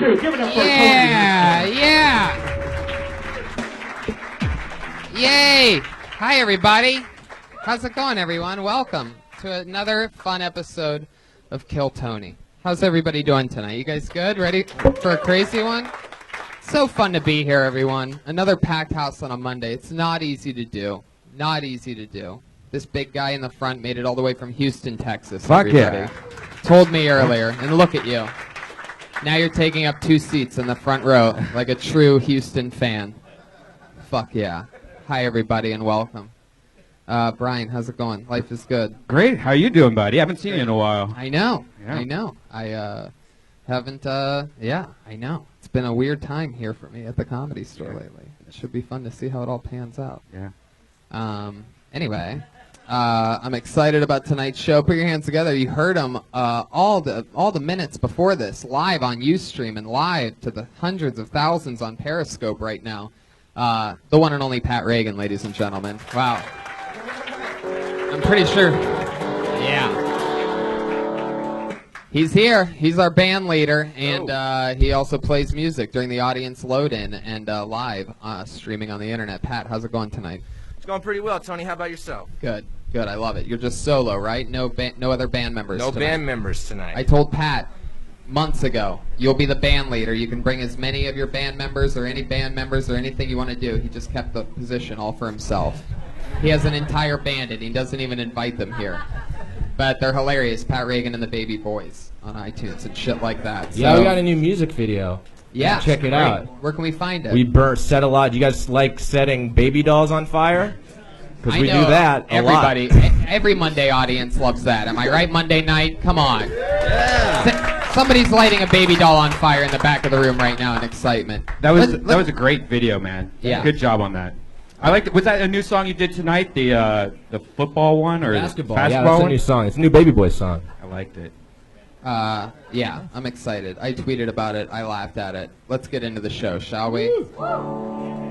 too. Give it up for Yeah, yeah. Yay. Hi, everybody. How's it going, everyone? Welcome to another fun episode of Kill Tony. How's everybody doing tonight? You guys good? Ready for a crazy one? So fun to be here, everyone. Another packed house on a Monday. It's not easy to do. Not easy to do. This big guy in the front made it all the way from Houston, Texas. Fuck everybody. yeah. Told me earlier, and look at you. Now you're taking up 2 seats in the front row like a true Houston fan. Fuck yeah. Hi, everybody, and welcome. Brian, how's it going? Life is good. Great. How you doing, buddy? I haven't seen you in a while. I know. Yeah. I know. I haven't, yeah, I know. It's been a weird time here for me at the Comedy Store lately. It should be fun to see how it all pans out. Yeah. Anyway, I'm excited about tonight's show. Put your hands together. You heard them all the minutes before this, live on Ustream and live to the hundreds of thousands on Periscope right now. The one and only Pat Reagan, ladies and gentlemen. Wow. I'm pretty sure. Yeah. He's here. He's our band leader, and he also plays music during the audience load-in and live streaming on the internet. Pat, how's it going tonight? It's going pretty well, Tony. How about yourself? Good. Good. I love it. You're just solo, right? No other band members No tonight. band members tonight. I told Pat months ago, you'll be the band leader. You can bring as many of your band members or any band members or anything you want to do. He just kept the position all for himself. He has an entire band, and he doesn't even invite them here. But they're hilarious. Pat Reagan and the Baby Boys on iTunes and shit like that. Yeah, we got a new music video. Yeah, check it out. Where can we find it? We set a lot. Do you guys like setting baby dolls on fire? Because we do that a lot. Every Monday audience loves that. Am I right? Monday night? Come on. Yeah. Somebody's lighting a baby doll on fire in the back of the room right now in excitement. That was a great video, man. Yeah. Good job on that. I liked it. Was that a new song you did tonight? The football one or basketball? Yeah, that's one? a new song. It's a new Baby Boy song. I liked it. Yeah, I'm excited. I tweeted about it. I laughed at it. Let's get into the show, shall we?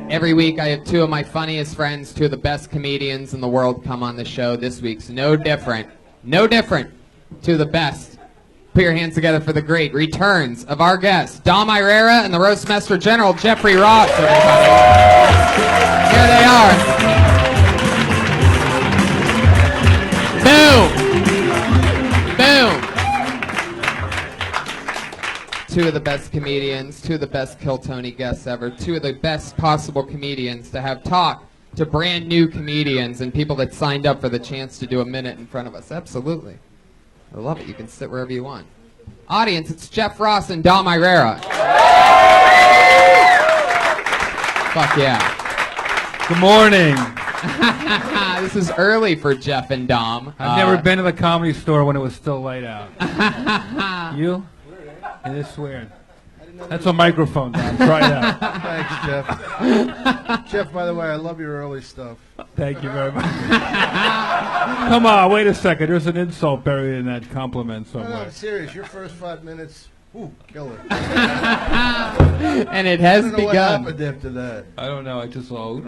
Every week I have 2 of my funniest friends, 2 of the best comedians in the world come on the show. This week's no different. No different. 2 of the best. Put your hands together for the great returns of our guests, Dom Irrera and the Roastmaster General, Jeffrey Ross, everybody. Here they are. Boom. Boom. 2 of the best comedians, 2 of the best Kill Tony guests ever, 2 of the best possible comedians to have talk to brand new comedians and people that signed up for the chance to do a minute in front of us. Absolutely. I love it. You can sit wherever you want. Audience, it's Jeff Ross and Dom Irrera. Fuck yeah. Good morning. This is early for Jeff and Dom. I've never been to the Comedy Store when it was still light out. You? It is weird. That's a microphone, Dom. Try it out. Thanks, Jeff. Jeff, by the way, I love your early stuff. Thank you very much. Come on, wait a second. There's an insult buried in that compliment No, somewhere. I'm serious. Your first 5 minutes, killer. And it has I don't know what begun. happened after that. I don't know. I just all.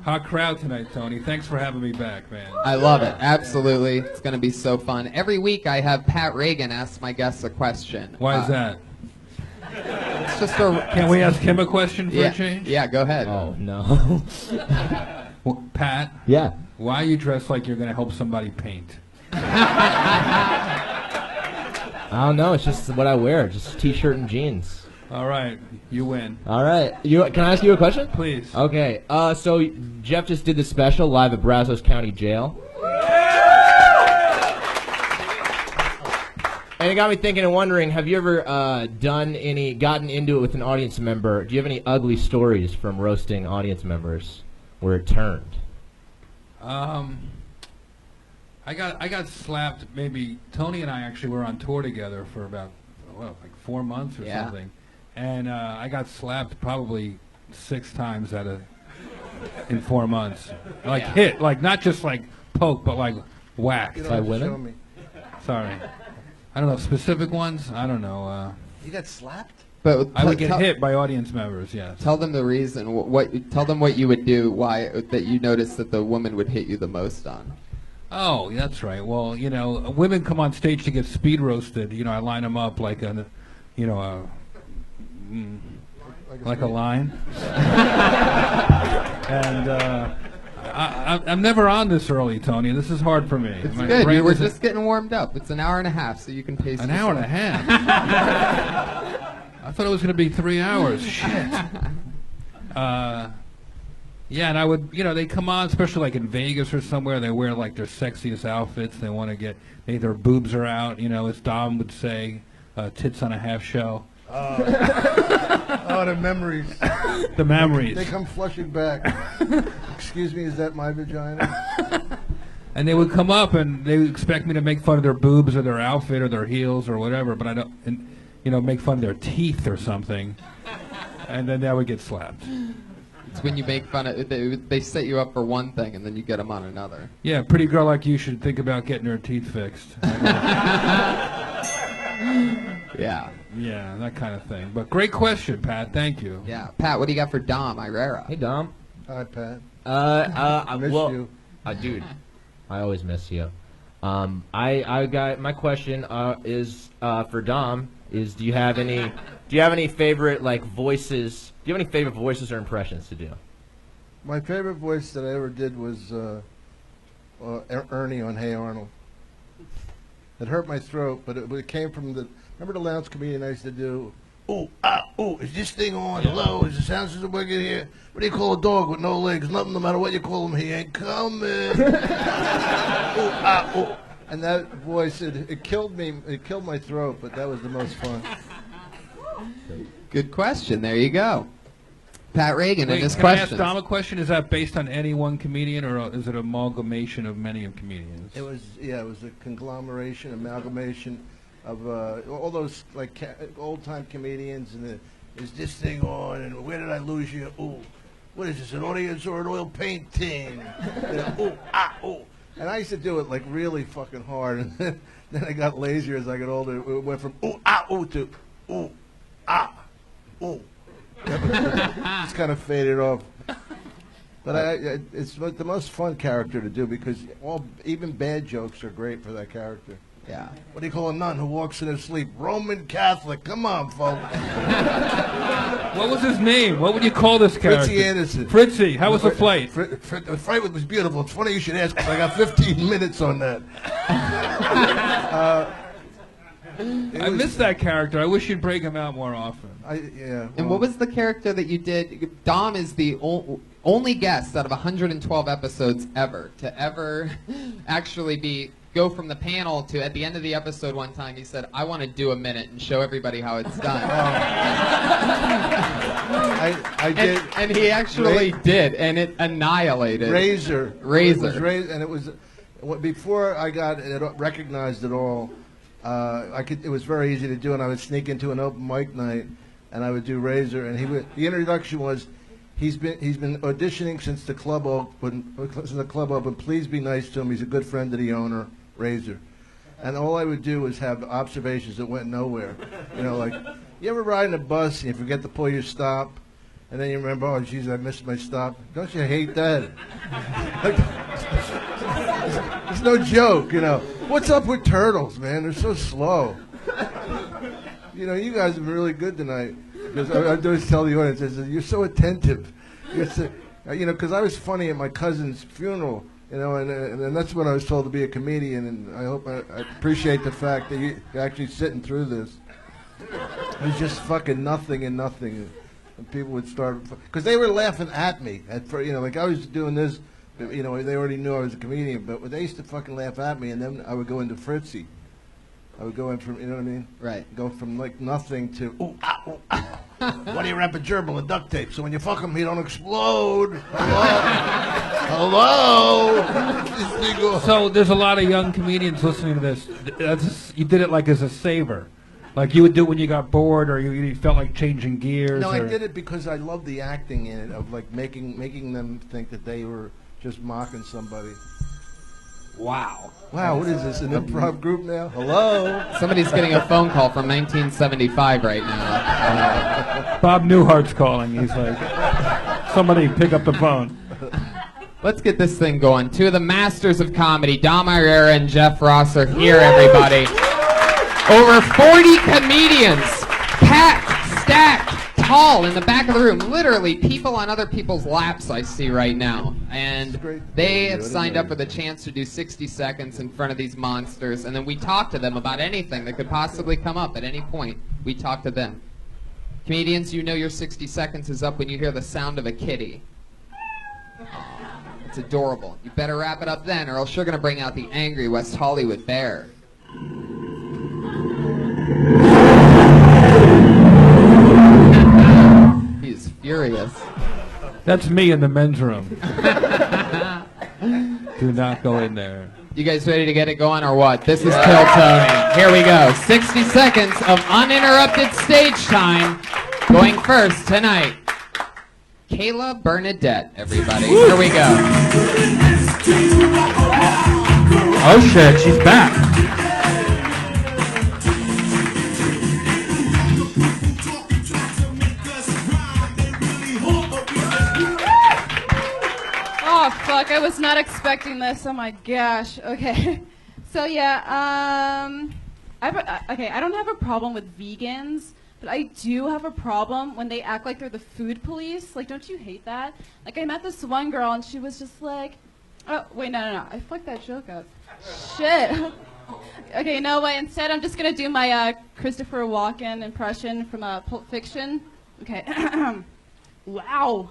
Hot crowd tonight, Tony. Thanks for having me back, man. I love it. Absolutely. It's going to be so fun. Every week I have Pat Reagan ask my guests a question. Why is that? It's just a... Can we ask him a question for a change? Yeah, go ahead. Oh, no. Well, Pat, Yeah. why are you dressed like you're going to help somebody paint? I don't know. It's just what I wear. Just T-shirt and jeans. All right, you win. All right. Can I ask you a question? Please. Okay. So Jeff just did the special live at Brazos County Jail. And it got me thinking and wondering, have you ever gotten into it with an audience member? Do you have any ugly stories from roasting audience members where it turned? I got slapped. Maybe Tony and I actually were on tour together for about like 4 months or something, and I got slapped probably 6 times in 4 months. Like hit, like not just like poke, but like whacked. By women? Show me. Sorry, I don't know specific ones. I don't know. You got slapped? But I would get hit by audience members. Yes. Tell them the reason. Tell them what you would do. Why that you noticed that the woman would hit you the most on. Oh, that's right. Well, women come on stage to get speed roasted. I line them up like a you know, like a line. And I'm never on this early, Tony. This is hard for me. It's My good. brain We're isn't- just getting warmed up. It's an hour and a half, so you can pace An yourself. hour and a half. I thought it was going to be 3 hours. Shit. Yeah, and I would, you know, they come on, especially like in Vegas or somewhere. They wear like their sexiest outfits. They want to get, their boobs are out. You know, as Dom would say, tits on a half shell. Oh, the memories. The memories. They come flushing back. Excuse me, is that my vagina? And they would come up and they would expect me to make fun of their boobs or their outfit or their heels or whatever, but I don't, and, you know, make fun of their teeth or something. And then that would get slapped. It's when you make fun of they set you up for one thing and then you get them on another. Yeah, a pretty girl like you should think about getting her teeth fixed. Yeah. Yeah, that kind of thing. But great question, Pat. Thank you. Yeah. Pat, what do you got for Dom Irrera? Hey, Dom. Hi, Pat. I Miss well, you. Dude, I always miss you. I got my question is for Dom. Is do you have any favorite like voices? Do you have any favorite voices or impressions to do? My favorite voice that I ever did was Ernie on Hey Arnold. It hurt my throat, but it came from the. Remember the lounge comedian I used to do? Ooh, ooh, is this thing on? Hello, is the sound system working here? What do you call a dog with no legs? Nothing, no matter what you call him, he ain't coming. Ooh, ooh. And that voice, it killed me. It killed my throat, but that was the most fun. Good question. There you go. Pat Reagan and Wait, his can I ask questions. Dom a question? Is that based on any one comedian, or is it an amalgamation of many of comedians? It was a conglomeration, amalgamation of all those like old-time comedians, and is this thing on? And where did I lose you? Ooh, what is this? An audience or an oil painting? Ooh, ooh. And I used to do it like really fucking hard, and then I got lazier as I got older. It went from ooh to ooh ooh. It's kind of faded off. But it's the most fun character to do because even bad jokes are great for that character. Yeah. What do you call a nun who walks in her sleep? Roman Catholic. Come on, folks. What was his name? What would you call this character? Fritzy Anderson. Fritzy. How was the flight? The flight was beautiful. It's funny you should ask because I got 15 minutes on that. I miss that character. I wish you'd break him out more often. And what was the character that you did? Dom is the only guest out of 112 episodes ever to ever actually go from the panel to at the end of the episode one time he said, I want to do a minute and show everybody how it's done. I did. And he actually did, and it annihilated. Razor. Razor. And it was before I got it recognized at all. It was very easy to do, and I would sneak into an open mic night, and I would do Razor. And the introduction was, he's been auditioning since the club opened. Please be nice to him. He's a good friend of the owner, Razor. And all I would do was have observations that went nowhere. You know, like, you ever ride in a bus and you forget to pull your stop, and then you remember, oh, geez, I missed my stop. Don't you hate that? It's no joke, you know. What's up with turtles, man? They're so slow. You know, you guys have been really good tonight. Because I always tell the audience, I said, you're so attentive. Because I was funny at my cousin's funeral, you know, and that's when I was told to be a comedian, and I hope I appreciate the fact that you're actually sitting through this. It was just fucking nothing and nothing. And people would start, because they were laughing at me. Like I was doing this, you know, they already knew I was a comedian, but they used to fucking laugh at me, and then I would go into Fritzy. I would go in from, you know what I mean? Right. Go from like nothing to, ooh, ooh, Why do you wrap a gerbil in duct tape? So when you fuck him, he don't explode. Hello? Hello? So there's a lot of young comedians listening to this. You did it like as a saver. Like you would do it when you got bored or you felt like changing gears. No, I did it because I love the acting in it, of like making them think that they were just mocking somebody. Wow. Wow, what is this, an improv group now? Hello? Somebody's getting a phone call from 1975 right now. Bob Newhart's calling. He's like, somebody pick up the phone. Let's get this thing going. Two of the masters of comedy, Dom Irrera and Jeff Ross, are here, everybody. Over 40 comedians hall in the back of the room. Literally, people on other people's laps I see right now. And they have signed up for the chance to do 60 seconds in front of these monsters. And then we talk to them about anything that could possibly come up at any point. We talk to them. Comedians, you know your 60 seconds is up when you hear the sound of a kitty. It's adorable. You better wrap it up then, or else you're going to bring out the angry West Hollywood bear. He's furious. That's me in the men's room. Do not go in there. You guys ready to get it going or what? This is Kill Tony. Here we go. 60 seconds of uninterrupted stage time. Going first tonight. Kayla Bernadette, everybody. Here we go. Oh shit, she's back. Oh fuck, I was not expecting this. Oh my gosh. Okay. So yeah, I don't have a problem with vegans, but I do have a problem when they act like they're the food police. Like, don't you hate that? Like, I met this one girl and she was just like, oh, wait, no. I fucked that joke up. Shit. Okay, no way. Instead, I'm just gonna do my Christopher Walken impression from Pulp Fiction. Okay. Wow.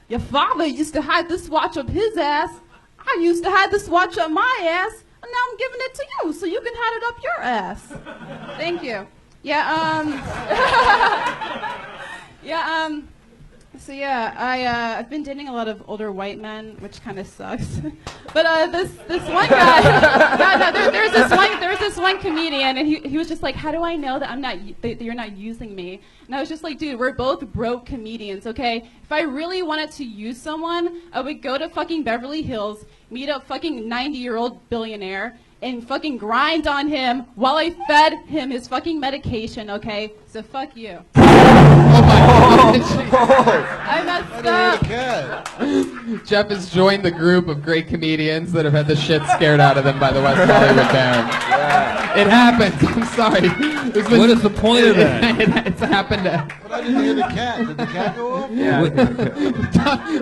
Your father used to hide this watch up his ass. I used to hide this watch up my ass, and now I'm giving it to you so you can hide it up your ass. Thank you. I've been dating a lot of older white men, which kind of sucks. But this one guy, there's this one comedian, and he was just like, how do I know that that you're not using me? And I was just like, dude, we're both broke comedians, okay? If I really wanted to use someone, I would go to fucking Beverly Hills, meet a fucking 90-year-old billionaire, and fucking grind on him while I fed him his fucking medication, okay? So fuck you. Oh my God. I messed up. Jeff has joined the group of great comedians that have had the shit scared out of them by the West Hollywood Bear. Yeah. It happens. I'm sorry. What is the point of that? It's happened. But I didn't hear the cat. Did the cat go off? Yeah.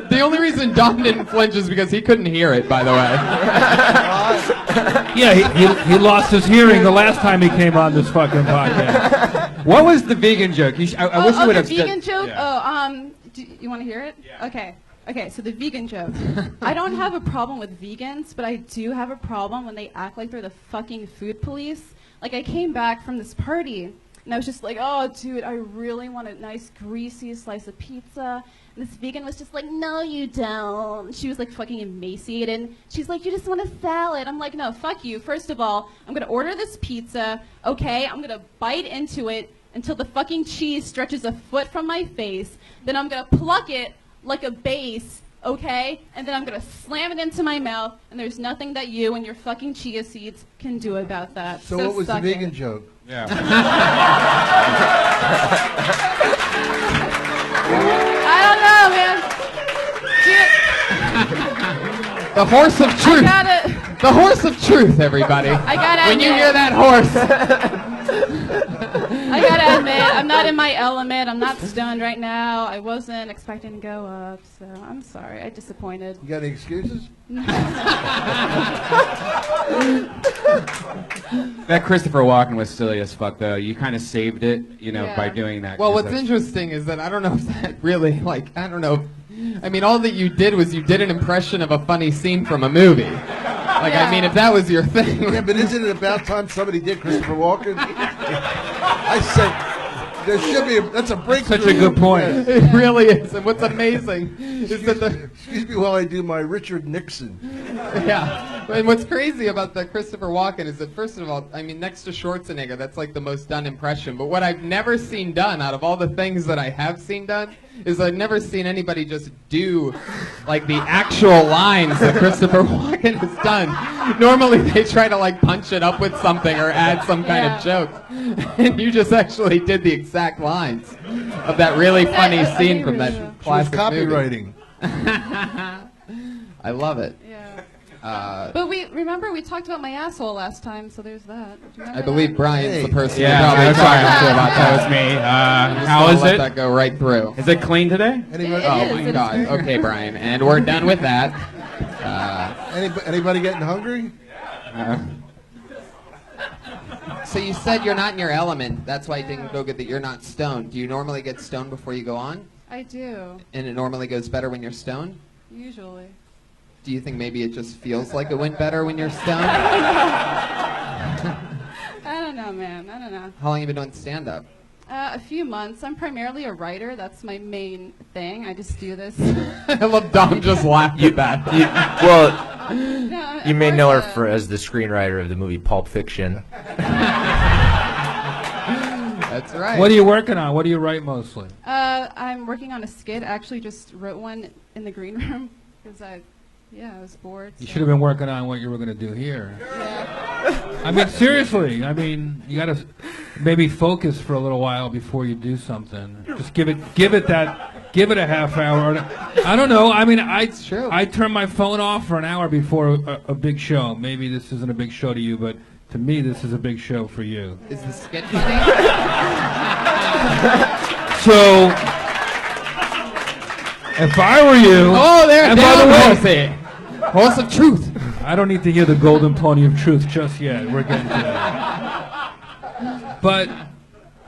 The only reason Dom didn't flinch is because he couldn't hear it, by the way. Yeah, he lost his hearing the last time he came on this fucking podcast. What was the vegan joke? I wish you would have the vegan joke? Yeah. Do you want to hear it? Yeah. Okay, so the vegan joke. I don't have a problem with vegans, but I do have a problem when they act like they're the fucking food police. Like, I came back from this party, and I was just like, oh, dude, I really want a nice, greasy slice of pizza. And this vegan was just like, no, you don't. She was, like, fucking emaciated. She's like, you just want a salad. I'm like, no, fuck you. First of all, I'm going to order this pizza, okay? I'm going to bite into it until the fucking cheese stretches a foot from my face. Then I'm going to pluck it like a bass, okay? And then I'm going to slam it into my mouth, and there's nothing that you and your fucking chia seeds can do about that. So what was the vegan joke? Yeah. I don't know, man. The horse of truth. I got it. The horse of truth, everybody. I got it. When you hear that horse. I gotta admit, I'm not in my element. I'm not stoned right now. I wasn't expecting to go up, so I'm sorry. I disappointed. You got any excuses? That Christopher Walken was silly as fuck, though. You kind of saved it, Yeah. by doing that. Well, 'cause what's interesting is that I don't know if that really, I don't know. I mean, all that you did was you did an impression of a funny scene from a movie. Yeah. I mean, if that was your thing. Yeah, but isn't it about time somebody did Christopher Walken? I said, there should be, that's a breakthrough. Such a good point. It really is. And what's amazing is that Excuse me while I do my Richard Nixon. Yeah. And what's crazy about the Christopher Walken is that, first of all, I mean, next to Schwarzenegger, that's like the most done impression. But what I've never seen done out of all the things that I have seen done is I've never seen anybody just do like the actual lines that Christopher Walken has done. Normally they try to like punch it up with something or add some kind of joke. And you just actually did the exact lines of that really funny scene from that classic movie. Copywriting. I love it. Yeah. But we talked about my asshole last time, so there's that. Do you remember I believe that? Brian's the person Yeah, you're probably that's right. talking to about That that. was me. Just How gonna is let it? that go right through. Is it clean today? Anybody, It Oh is, my it is God. very- Okay, Brian, and we're done with that. anybody getting hungry? So you said you're not in your element. That's why I didn't go get that. You're not stoned. Do you normally get stoned before you go on? I do, And it normally goes better when you're stoned? usually. Do you think maybe it just feels like it went better when you're stoned? I don't know, man. I don't know. How long have you been doing stand-up? A few months. I'm primarily a writer. That's my main thing. I just do this. I love Dom just laughed at that. Well, No, you of may know her course, for as the screenwriter of the movie Pulp Fiction. That's right. What are you working on? What do you write mostly? I'm working on a skit. I actually just wrote one in the green room because I was bored. You so- should have been working on what you were going to do here. Yeah. I mean, seriously. I mean, you got to maybe focus for a little while before you do something. Just give it a half hour. I don't know. I mean, true. I turn my phone off for an hour before a big show. Maybe this isn't a big show to you, but to me, this is a big show for you. Is the skit funny? So, if I were you, Oh, there, and by the down, way, Jose. Horse of truth. I don't need to hear the golden pony of truth just yet. We're getting to that. But,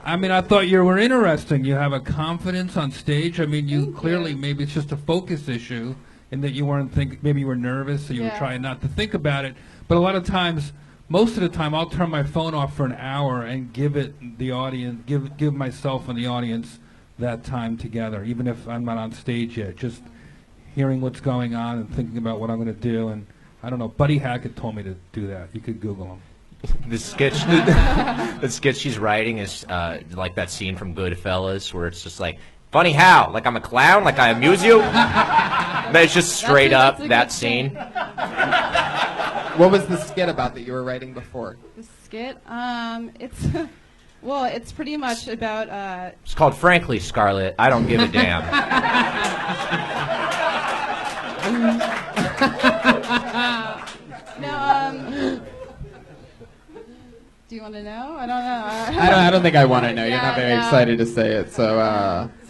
I mean, I thought you were interesting. You have a confidence on stage. I mean, you Thank clearly, you. maybe it's just a focus issue in that you weren't maybe you were nervous, so you were Yeah. trying not to think about it. But a lot of times, most of the time, I'll turn my phone off for an hour and give myself and the audience that time together, even if I'm not on stage yet. Just hearing what's going on and thinking about what I'm going to do. And I don't know, Buddy Hackett told me to do that. You could Google him. The sketch, the sketch she's writing is like that scene from Goodfellas where it's just like, funny how? Like I'm a clown? Like I amuse you? But it's just straight That's up a that good scene. What was the skit about that you were writing before? The skit. It's well, it's pretty much about. It's called Frankly, Scarlett, I Don't Give a Damn. No. Do you want to know? I don't know. I don't think I want to know. You're Yeah, not very no. excited to say it, so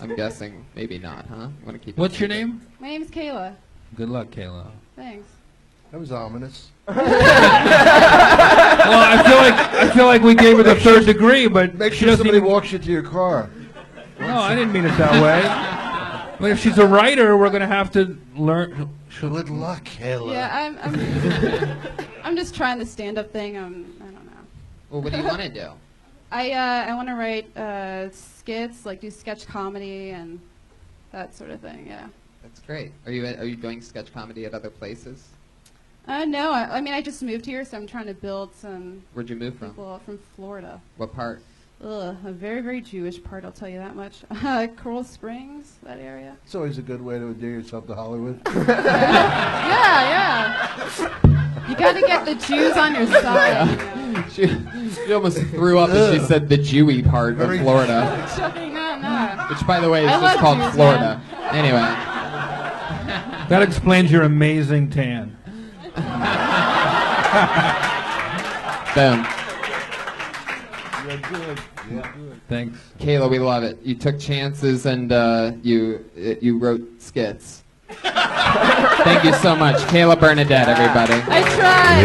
I'm guessing maybe not, huh? You want to keep. it What's your secret? name? My name's Kayla. Good luck, Kayla. Thanks. That was ominous. Well, I feel like we gave her the third degree, but Make she sure doesn't somebody even. walks you to your car. No, I didn't mean it that way. But if she's a writer, we're gonna have to learn. Good luck, Kayla. Yeah, I'm just trying the stand-up thing. I don't know. Well, what do you want to do? I want to write skits, like do sketch comedy and that sort of thing. Yeah. That's great. Are you doing sketch comedy at other places? No, I mean I just moved here, so I'm trying to build some Where'd you move from? people from Florida. What part? Ugh, a very, very Jewish part, I'll tell you that much. Coral Springs, that area. It's always a good way to endear yourself to Hollywood. Yeah. You gotta get the Jews on your side. You know? She almost threw up as she said the Jewy part of Very- Florida, No. which, by the way, is I just love called Jews, Florida. Anyway, That explains your amazing tan. boom. You're good. Yeah. Thanks. Kayla, we love it. You took chances and you wrote skits. Thank you so much, Kayla Bernadette, everybody. I tried.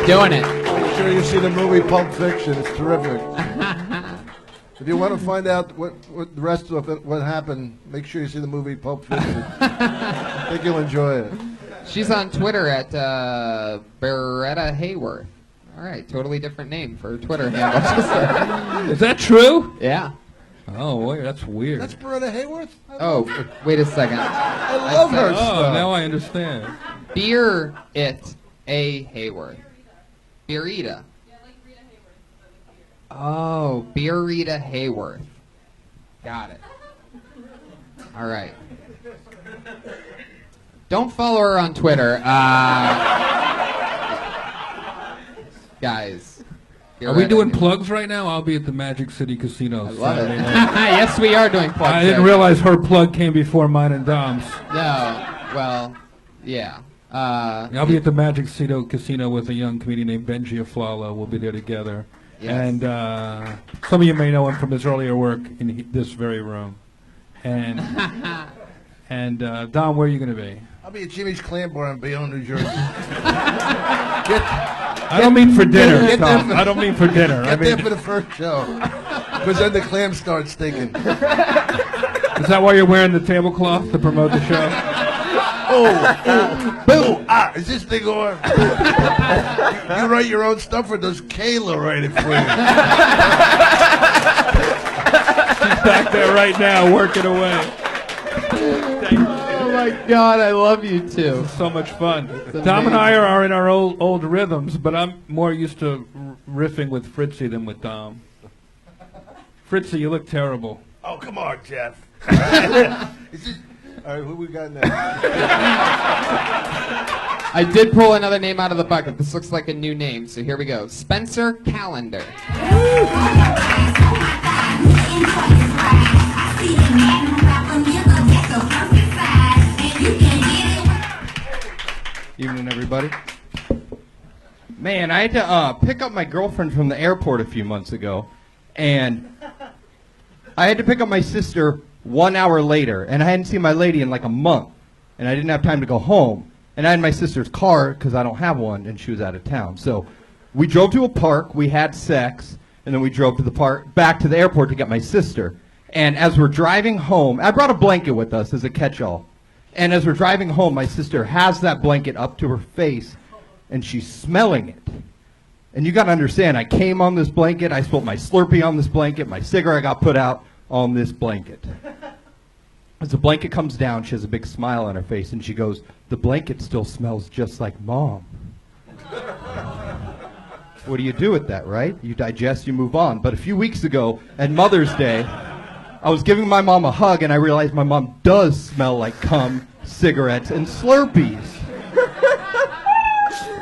Doing it. Make sure you see the movie Pulp Fiction. It's terrific. If you want to find out what the rest of it, what happened, make sure you see the movie Pulp Fiction. I think you'll enjoy it. She's on Twitter at Beretta Hayworth. All right, totally different name for her Twitter handle. Is that true? Yeah. Oh, boy, that's weird. That's Beretta Hayworth? Oh, wait a second. I love her Oh, stuff. now I understand. Beer it a Hayworth. Beerita. Oh, Beerita Hayworth. Got it. All right. Don't follow her on Twitter. Guys. Are we Beerita doing Hayworth. plugs right now? I'll be at the Magic City Casino. I love it. Saturday night. Yes, we are doing plugs. I didn't there. realize her plug came before mine and Dom's. No. Well, Yeah. I'll be at the Magic Casino with a young comedian named Benji Aflalo. We'll be there together. Yes. And some of you may know him from his earlier work in this very room. And Dom, where are you going to be? I'll be at Jimmy's Clam Bar in Bayonne, New Jersey. I don't mean for dinner, Tom. I don't mean for dinner. Get there for the first show. Because then the clams start stinking. Is that why you're wearing the tablecloth to promote the show? Boom! Is this thing on? You write your own stuff, or does Kayla write it for you? She's back there right now, working away. Thank you. Oh my God, I love you too. So much fun. Dom and I are in our old rhythms, but I'm more used to riffing with Fritzy than with Dom. Fritzy, you look terrible. Oh, come on, Jeff. All right, who we got next? I did pull another name out of the bucket. This looks like a new name, so here we go. Spencer Calendar. Evening, everybody. Man, I had to pick up my girlfriend from the airport a few months ago, and I had to pick up my sister 1 hour later, and I hadn't seen my lady in like a month, and I didn't have time to go home, and I had my sister's car because I don't have one, and she was out of town. So we drove to a park, we had sex, and then we drove to the park back to the airport to get my sister. And as we're driving home, I brought a blanket with us as a catch-all. And as we're driving home, my sister has that blanket up to her face, and she's smelling it. And you got to understand, I came on this blanket, I spilled my Slurpee on this blanket, my cigarette got put out on this blanket. As the blanket comes down, she has a big smile on her face, and she goes, "The blanket still smells just like Mom." What do you do with that, right? You digest, you move on. But a few weeks ago, at Mother's Day, I was giving my mom a hug, and I realized my mom does smell like cum, cigarettes, and Slurpees.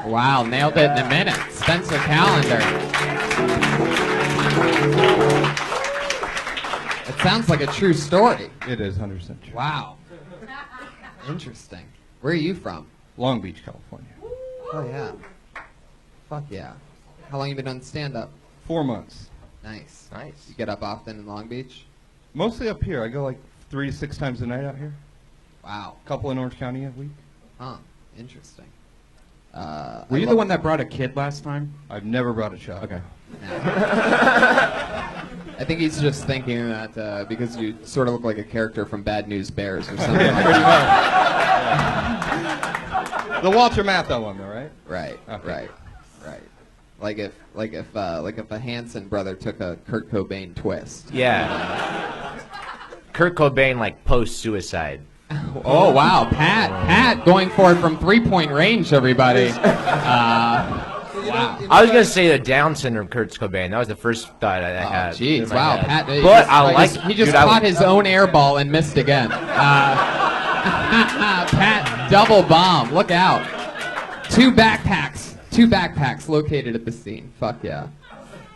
Wow, nailed it in a minute. Spencer Calendar. It sounds like a true story. It is 100% true. Wow. Interesting. Where are you from? Long Beach, California. Oh, yeah. Fuck yeah. How long you been on stand-up? 4 months. Nice. You get up often in Long Beach? Mostly up here. I go like 3 to 6 times a night out here. Wow. A couple in Orange County a week. Huh. Interesting. Were you the one that brought a kid last time? I've never brought a child. Okay. I think he's just thinking that because you sort of look like a character from Bad News Bears or something. Yeah, pretty much. Yeah. The Walter Matthau one, though, right? Right. Okay. Right. Like if a Hanson brother took a Kurt Cobain twist. Yeah. Kurt Cobain, like, post-suicide. Oh, wow. Pat going for it from three-point range, everybody. Wow. I was going to say the Down syndrome Kurt Cobain. That was the first thought I had. Jeez, in my wow. head. Pat, he But just, I like, like he just dude, caught his own air ball and missed again. Pat, double bomb. Look out. Two backpacks located at the scene. Fuck yeah.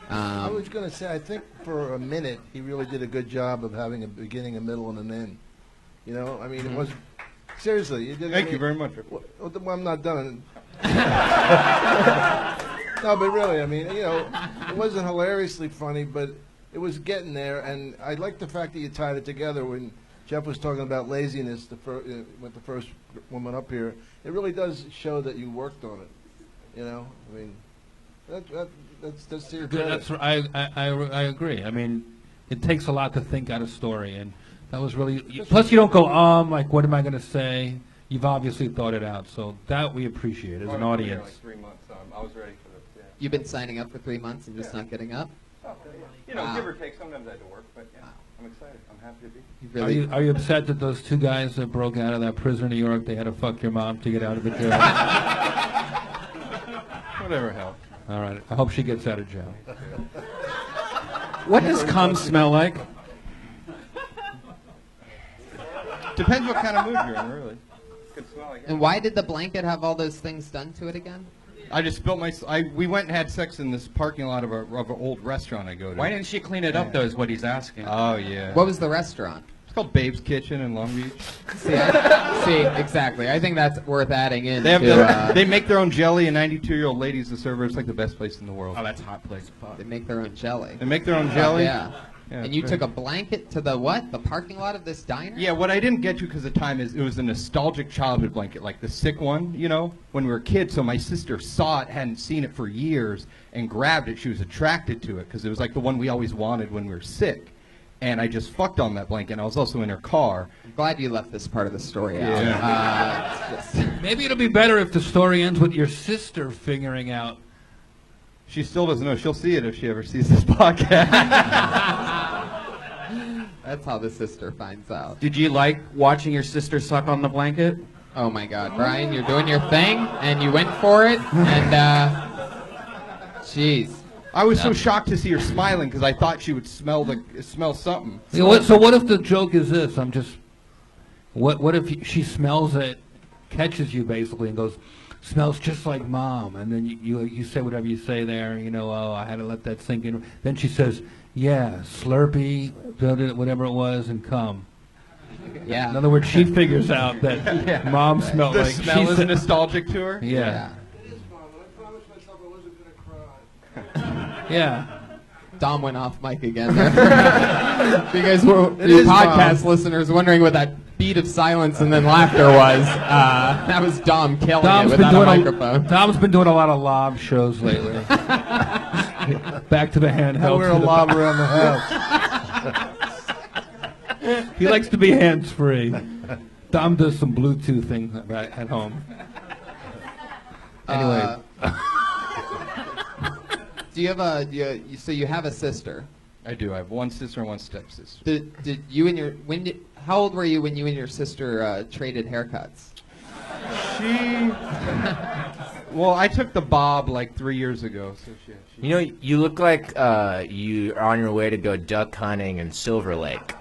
I was going to say, I think for a minute he really did a good job of having a beginning, a middle, and an end. You know, I mean, it was seriously. You did. Thank you very much. Well, I'm not done. No, but really, I mean, you know, it wasn't hilariously funny, but it was getting there, and I like the fact that you tied it together when Jeff was talking about laziness with the first woman up here. It really does show that you worked on it. You know, I mean, that's to your credit. That's I agree. I mean, it takes a lot to think out a story, and that was really. Plus, you don't go like, what am I going to say? You've obviously thought it out, so that we appreciate as an audience. Like 3 months. I was ready for this. Yeah. You've been signing up for 3 months and just not getting up? You know, Wow. give or take. Sometimes I had to work, but yeah, I'm excited. I'm happy to be. You really, Are you upset that those two guys that broke out of that prison in New York, they had to fuck your mom to get out of the jail? Whatever helps. All right. I hope she gets out of jail. What does cum smell like? Depends what kind of mood you're in, really. Could smell like and why did the blanket have all those things done to it again? I just spilled my. We went and had sex in this parking lot of an old restaurant I go to. Why didn't she clean it up, though, is what he's asking. Oh yeah. What was the restaurant? It's called Babe's Kitchen in Long Beach. See, exactly. I think that's worth adding in. They make their own jelly, and 92-year-old ladies the server. It's like the best place in the world. Oh, that's a hot place. Fuck. They make their own jelly. They make their own jelly. Yeah. Yeah, And you it's took a very- blanket to the what? The parking lot of this diner? Yeah, what I didn't get to because of time is it was a nostalgic childhood blanket, like the sick one, you know, when we were kids. So my sister saw it, hadn't seen it for years, and grabbed it. She was attracted to it because it was like the one we always wanted when we were sick. And I just fucked on that blanket. And I was also in her car. I'm glad you left this part of the story out. It's just- Maybe it'll be better if the story ends with your sister figuring out. She still doesn't know. She'll see it if she ever sees this podcast. That's how the sister finds out. Did you like watching your sister suck on the blanket? Oh my God, Brian, you're doing your thing, and you went for it, and jeez. I was so shocked to see her smiling because I thought she would smell something. You know, so what if the joke is this? What if she smells it, catches you basically, and goes, smells just like mom, and then you say whatever you say there, you know, oh, I had to let that sink in. Then she says, yeah, Slurpee, whatever it was, and come. Yeah. In other words, she figures out that mom smelled The like smell she is said- nostalgic to her. Yeah. It is, Mom. I promised myself I wasn't going to cry. Yeah. Dom went off mic again there. Because you is, podcast Mom. listeners wondering what that beat of silence and then laughter was, that was Dom killing it without a microphone. Dom's been doing a lot of lob shows lately. Back to the handheld. I wear a to the- lob around the house. He likes to be hands-free. Dom does some Bluetooth thing at home. Anyway. Do you have so you have a sister? I do. I have one sister and one stepsister. Did you and your how old were you when you and your sister traded haircuts? Well, I took the bob like 3 years ago. So she You know, you look like you are on your way to go duck hunting in Silver Lake.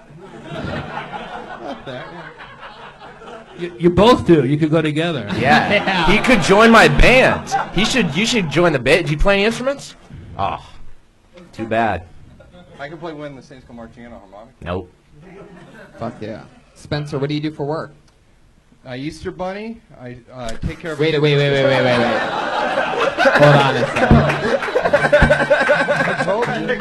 You both do. You could go together. Yeah. He could join my band. You should join the band. Do you play any instruments? Oh, too bad. I can play When the Saints Come Marching In on harmonica. Nope. Fuck yeah. Spencer, what do you do for work? Easter Bunny. I take care of. Wait. Hold on a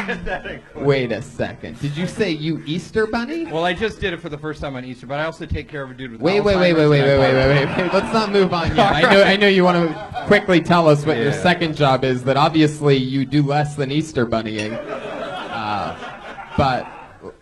second. Wait a second. Did you say you Easter Bunny? Well, I just did it for the first time on Easter, but I also take care of a dude with Wait. Alzheimer's. Let's not move on yet. I know you want to quickly tell us what your second job is. That obviously you do less than Easter bunnying. But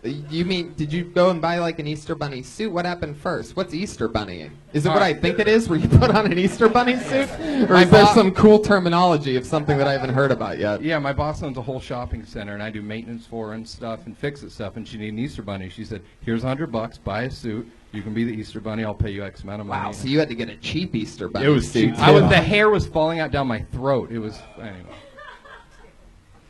you mean, did you go and buy like an Easter bunny suit? What happened first? What's Easter bunnying? Is it what I think it is, where you put on an Easter bunny suit? Or is there some cool terminology of something that I haven't heard about yet? Yeah, my boss owns a whole shopping center, and I do maintenance for her and stuff and fix it stuff. And she needed an Easter bunny. She said, "Here's $100. Buy a suit. You can be the Easter bunny. I'll pay you X amount of money." Wow, so you had to get a cheap Easter bunny It was suit. cheap. too. The hair was falling out down my throat. It was anyway.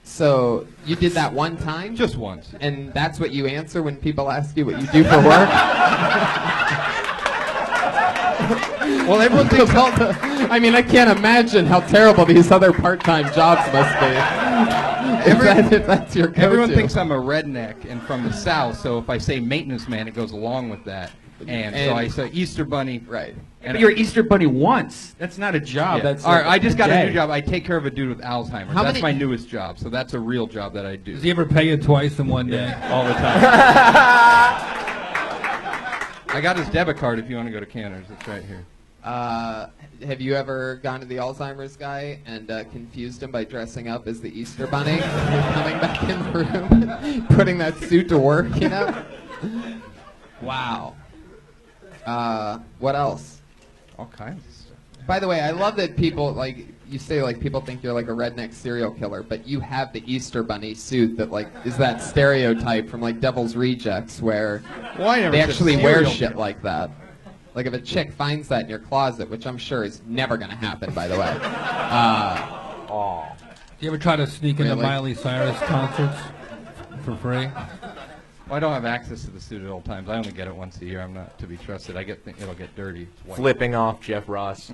So you did that one time? Just once. And that's what you answer when people ask you what you do for work? Well, everyone thinks. I mean, I can't imagine how terrible these other part-time jobs must be. If that's your go-to. Everyone thinks I'm a redneck and from the South, so if I say maintenance man, it goes along with that. And so I say Easter bunny. Right. But you're Easter Bunny once. That's not a job. Yeah. That's All right, I just got a day. new job. I take care of a dude with Alzheimer's. How That's many- my newest job, so that's a real job that I do. Does he ever pay you twice in one day? All the time. I got his debit card if you want to go to Canner's. It's right here. Have you ever gone to the Alzheimer's guy and confused him by dressing up as the Easter bunny, coming back in the room, putting that suit to work, you know? Wow. What else? All kinds of stuff. By the way, I love that people, like, you say, like, people think you're like a redneck serial killer, but you have the Easter bunny suit that, like, is that stereotype from, like, Devil's Rejects where Well, I never they said actually wear serial shit killer. like that. Like, if a chick finds that in your closet, which I'm sure is never going to happen, by the way. Do you ever try to sneak into Really? Miley Cyrus concerts for free? Well, I don't have access to the suit at all times. I only get it once a year. I'm not to be trusted. It'll get dirty. It's white. Flipping off Jeff Ross.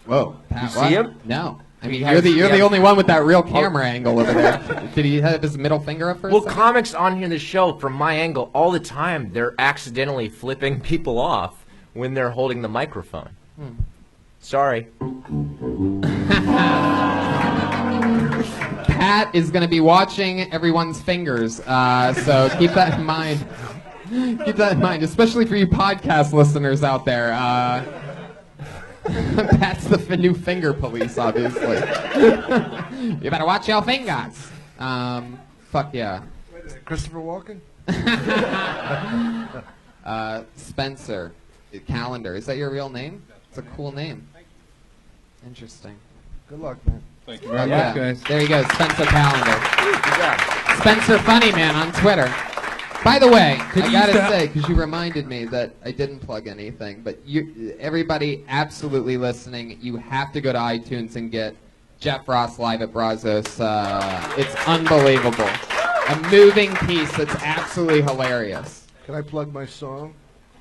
Whoa. You see him? No. I mean, you're the only one with that real camera angle over there. Did he have his middle finger up for a Well, second? comics on here in the show, from my angle, all the time, they're accidentally flipping people off when they're holding the microphone. Sorry. Pat is going to be watching everyone's fingers, so keep that in mind. Keep that in mind, especially for you podcast listeners out there. Pat's the new finger police, obviously. You better watch your fingers. Fuck yeah. Christopher Walken? Spencer. Calendar. Is that your real name? It's a cool name. Interesting. Good luck, man. Thank you Oh, very yeah. much, guys. There you go, Spencer Calendar. Spencer Funny Man on Twitter. By the way, Could I you gotta stop- say, because you reminded me that I didn't plug anything, but everybody absolutely listening, you have to go to iTunes and get Jeff Ross live at Brazos. It's unbelievable. A moving piece that's absolutely hilarious. Can I plug my song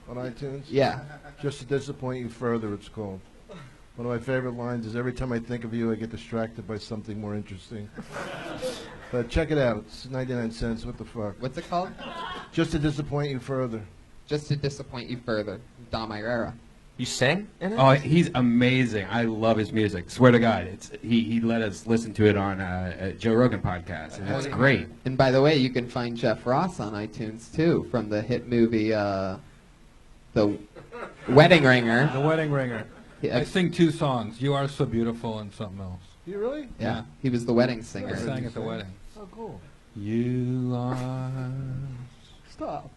on iTunes? Yeah. Just to disappoint you further, it's called. One of my favorite lines is, every time I think of you, I get distracted by something more interesting. But check it out. It's 99 cents. What the fuck? What's it called? Just to disappoint you further. Just to disappoint you further. Dom Irrera. You sing in it? Oh, he's amazing. I love his music. Swear to God, he let us listen to it on Joe Rogan podcast, and it's great. And by the way, you can find Jeff Ross on iTunes too, from the hit movie The Wedding Ringer. The Wedding Ringer. Yeah. I sing 2 songs. You Are So Beautiful and something else. You really? Yeah, he was the wedding singer. I sang at the wedding. Oh, cool. You are Stop.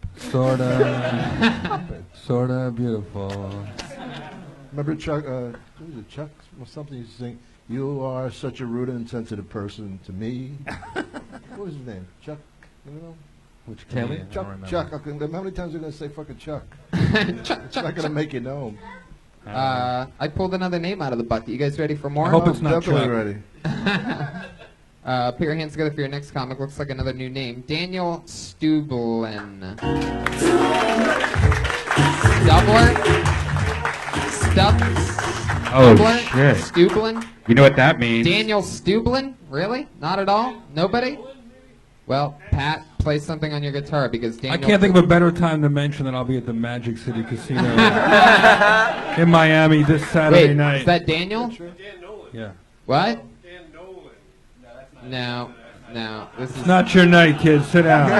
sorta beautiful. Remember Chuck, who was it, Chuck or something used to sing, you are such a rude and insensitive person to me. What was his name? Chuck, you know? Which Kelly? comedian? I Chuck, don't remember. Chuck. How many times are you going to say fucking Chuck? Chuck, It's not going to make you know him. I pulled another name out of the bucket. You guys ready for more? I hope it's not Definitely Chuck. ready. Put your hands together for your next comic. Looks like another new name. Daniel Stublin. Stubler? Oh, Stubler? shit. Stublin? You know what that means? Daniel Stublin? Really? Not at all? Nobody? Well, Pat, play something on your guitar because I Daniel... can't think of a better time to mention that I'll be at the Magic City Casino in Miami this Saturday Wait, night. is that Daniel? Yeah. What? No. This is It's not your night, kid. Sit down. no,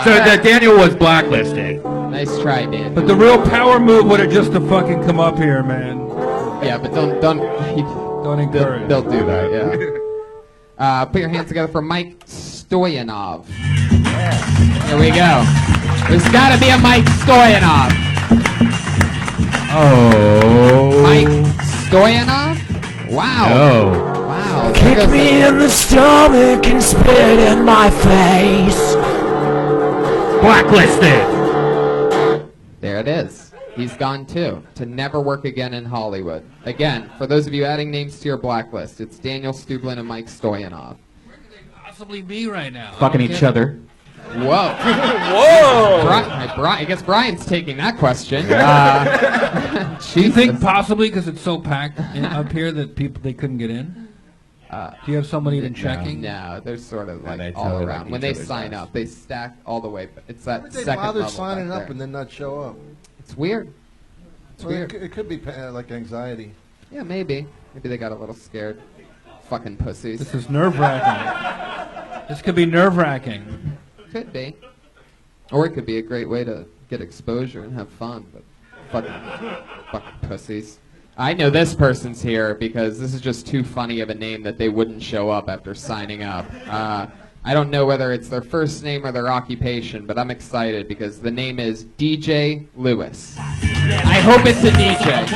So that Daniel was blacklisted. nice try, Dan. But the real power move would have just to fucking come up here, man. Yeah, but don't Don't encourage. they'll do that. Yeah. Put your hands together for Mike Stoyanov. Here we go. There's got to be a Mike Stoyanov. Oh. Mike Stoyanov? Wow. No. Wow. Kick me in the stomach and spit in my face. Blacklisted. There it is. He's gone too, to never work again in Hollywood. Again, for those of you adding names to your blacklist, it's Daniel Stublin and Mike Stoyanov. Where could they possibly be right now? Fucking each other. Whoa. Whoa! I guess Brian's taking that question. Do you think Jesus. possibly because it's so packed up here that they couldn't get in? Do you have somebody even checking? No, they're sort of like they all totally around. like When each they other's sign ass. up, they stack all the way. It's that Why would they second bother level signing back up there. and then not show up? It's weird. It's Well, weird. it could be like anxiety. Yeah, maybe. Maybe they got a little scared. Fucking pussies. This is nerve-wracking. This could be nerve-wracking. Could be. Or it could be a great way to get exposure and have fun, but fucking pussies. I know this person's here because this is just too funny of a name that they wouldn't show up after signing up. I don't know whether it's their first name or their occupation, but I'm excited because the name is DJ Lewis. I hope it's a DJ.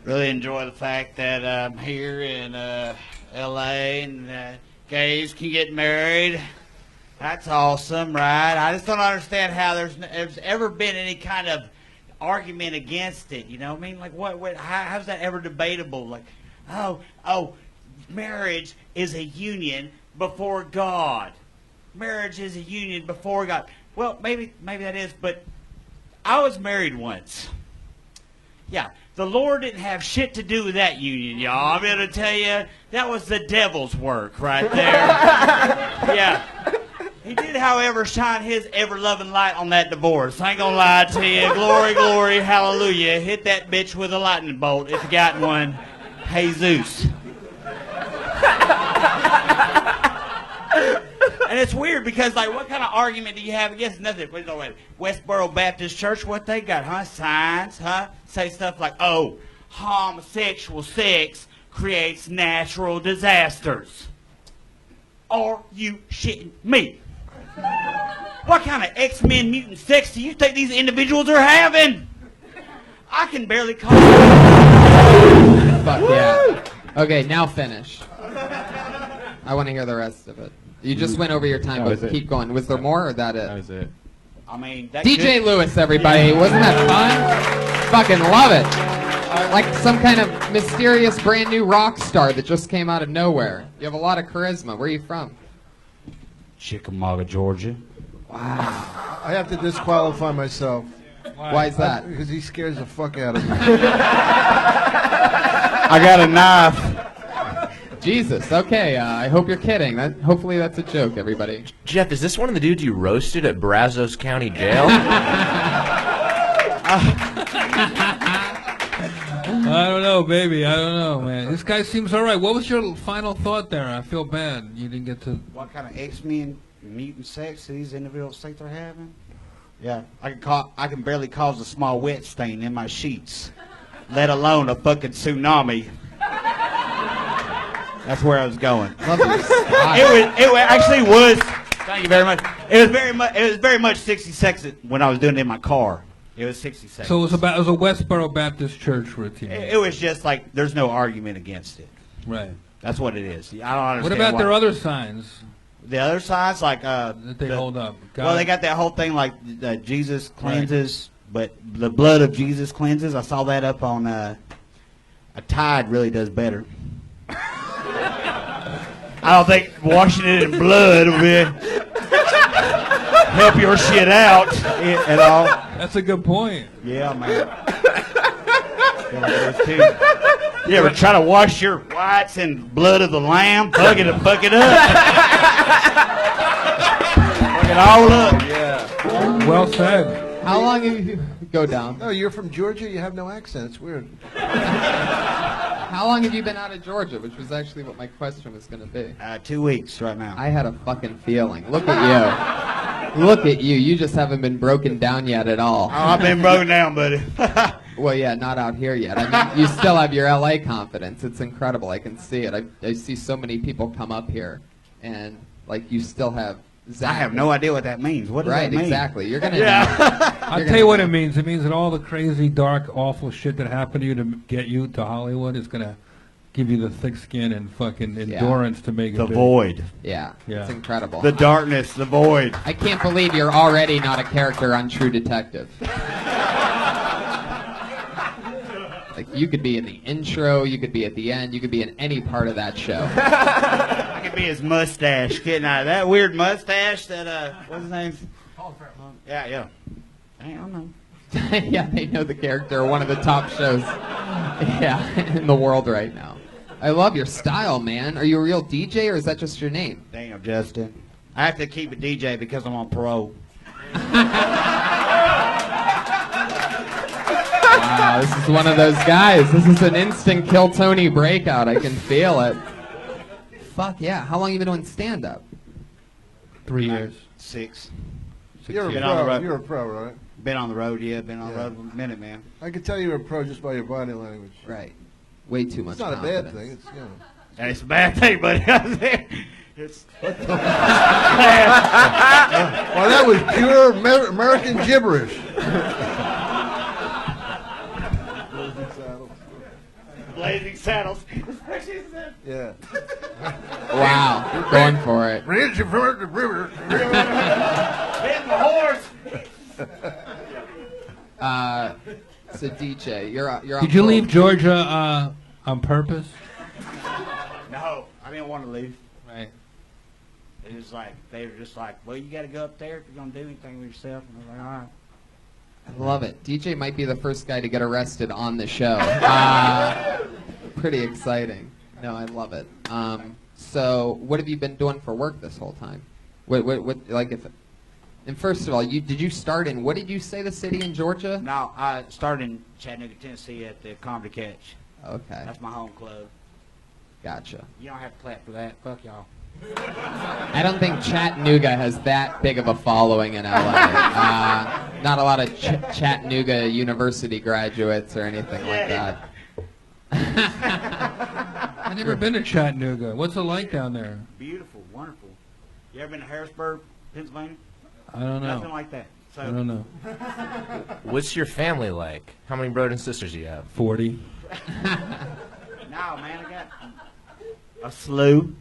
Really enjoy the fact that I'm here in L.A. and gays can get married. That's awesome, right? I just don't understand how there's ever been any kind of argument against it. You know what I mean? Like, how's that ever debatable? Like, oh, marriage is a union before God. Marriage is a union before God. Well, maybe that is, but I was married once. Yeah, the Lord didn't have shit to do with that union, y'all. I'm going to tell you, that was the devil's work right there. Yeah. He did, however, shine his ever-loving light on that divorce. I ain't going to lie to you. Glory, glory, hallelujah. Hit that bitch with a lightning bolt if you got one. Jesus. And it's weird because, like, what kind of argument do you have against nothing? Westboro Baptist Church, what they got, huh? Signs, huh? Say stuff like, oh, homosexual sex creates natural disasters. Are you shitting me? What kind of X-Men mutant sex do you think these individuals are having? I can barely call it. Fuck yeah. Okay, now finish. I want to hear the rest of it. You just went over your time, but keep going. Was there more, or that it? That was it. I mean, that DJ Lewis, everybody. Wasn't that fun? Fucking love it. Like some kind of mysterious brand new rock star that just came out of nowhere. You have a lot of charisma. Where are you from? Chickamauga, Georgia. Wow. I have to disqualify myself. Why is that? Because he scares the fuck out of me. I got a knife. Jesus. Okay. I hope you're kidding. Hopefully that's a joke, everybody. Jeff, is this one of the dudes you roasted at Brazos County Jail? I don't know, baby. I don't know, man. This guy seems all right. What was your final thought there? I feel bad. You didn't get to... What kind of X-Men mutant sex these individuals think they're having? Yeah, I can barely cause a small wet stain in my sheets, let alone a fucking tsunami. That's where I was going. It actually was. Thank you very much. It was very much 60 seconds when I was doing it in my car. It was 60 seconds. So it was a Westboro Baptist Church routine. It was just like there's no argument against it. Right. That's what it is. I don't understand. What about their other signs? The other signs, like that they hold up. Well, they got that whole thing like Jesus cleanses, but the blood of Jesus cleanses. I saw that up on a Tide really does better. I don't think washing it in blood will help your shit out at all. That's a good point. Yeah, man. You ever try to wash your whites in blood of the lamb? Fuck it up. Fuck it all up. Yeah. Well said. How long have you... Go down. No, you're from Georgia? You have no accent. It's weird. How long have you been out of Georgia? Which was actually what my question was going to be. 2 weeks right now. I had a fucking feeling. Look at you. Look at you. You just haven't been broken down yet at all. Oh, I've been broken down, buddy. Well, yeah, not out here yet. I mean, you still have your LA confidence. It's incredible. I can see it. I see so many people come up here, and, like, you still have Zach. I have no idea what that means. What does that mean? Right, exactly. You're going to I'll tell you what it means. It means that all the crazy, dark, awful shit that happened to you to get you to Hollywood is going to give you the thick skin and fucking endurance to make it the big. void. Yeah, it's incredible. The darkness, the void. I can't believe you're already not a character on True Detective. Like, you could be in the intro, you could be at the end, you could be in any part of that show. I could be his mustache, getting out of that weird mustache that, what's his name? Yeah. I don't know. Yeah, they know the character, one of the top shows in the world right now. I love your style, man. Are you a real DJ, or is that just your name? Damn, Justin. I have to keep it DJ because I'm on parole. Wow, this is one of those guys. This is an instant Kill Tony breakout. I can feel it. Fuck yeah. How long have you been doing stand-up? 3 years. 6. You're Been a on the pro. road. You're a pro, right? Been on the road, yeah. Been on the road a minute, man. I can tell you're a pro just by your body language. Right. Way too much It's not confidence. a bad thing. It's, you know. And it's a bad thing, buddy. It's Well, that was pure American gibberish. Blazing Saddles. Yeah. Wow. You're going for it. Bridge of the river. Hitting the horse. So DJ, you're on Did you leave Georgia on purpose? No, I didn't want to leave. Right. It was like, they were just like, well, you got to go up there if you're going to do anything with yourself. And I was like, all right. I love it. DJ might be the first guy to get arrested on the show. Pretty exciting. No, I love it. So, what have you been doing for work this whole time? And first of all, did you start in, what did you say, the city in Georgia? No, I started in Chattanooga, Tennessee at the Comedy Catch. Okay. That's my home club. Gotcha. You don't have to clap for that. Fuck y'all. I don't think Chattanooga has that big of a following in LA. Not a lot of Chattanooga University graduates or anything like that. I've never been to Chattanooga. What's it like down there? Beautiful, wonderful. You ever been to Harrisburg, Pennsylvania? I don't know. Nothing like that. So, I don't know. What's your family like? How many brothers and sisters do you have? 40. No, man, I got a slew.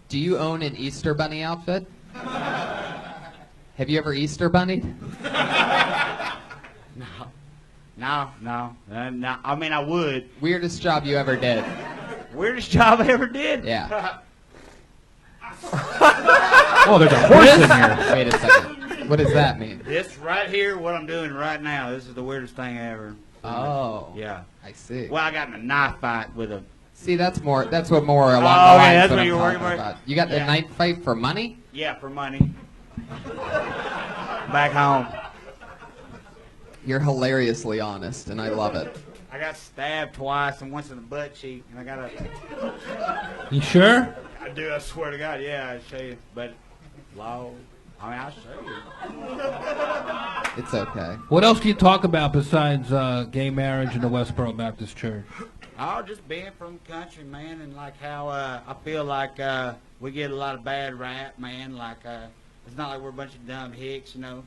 Do you own an Easter Bunny outfit? Have you ever Easter bunnied? No. I mean, I would. Weirdest job you ever did? Weirdest job I ever did? Yeah. Oh, there's a horse in here. Wait a second. What does that mean? This right here, what I'm doing right now, this is the weirdest thing ever. Oh. Yeah. I see. Well, I got in a knife fight with a... See, that's what more along the okay, lines that's that what I'm you're talking working about. You got the knife fight for money? Yeah, for money. Back home. You're hilariously honest, and I love it. I got stabbed twice and once in the butt cheek, and I got a... You sure? I do, I swear to God, yeah, I'll show you. But, I'll show you. It's okay. What else do you talk about besides gay marriage in the Westboro Baptist Church? Oh, just being from the country, man, and like how I feel like we get a lot of bad rap, man. Like it's not like we're a bunch of dumb hicks, you know.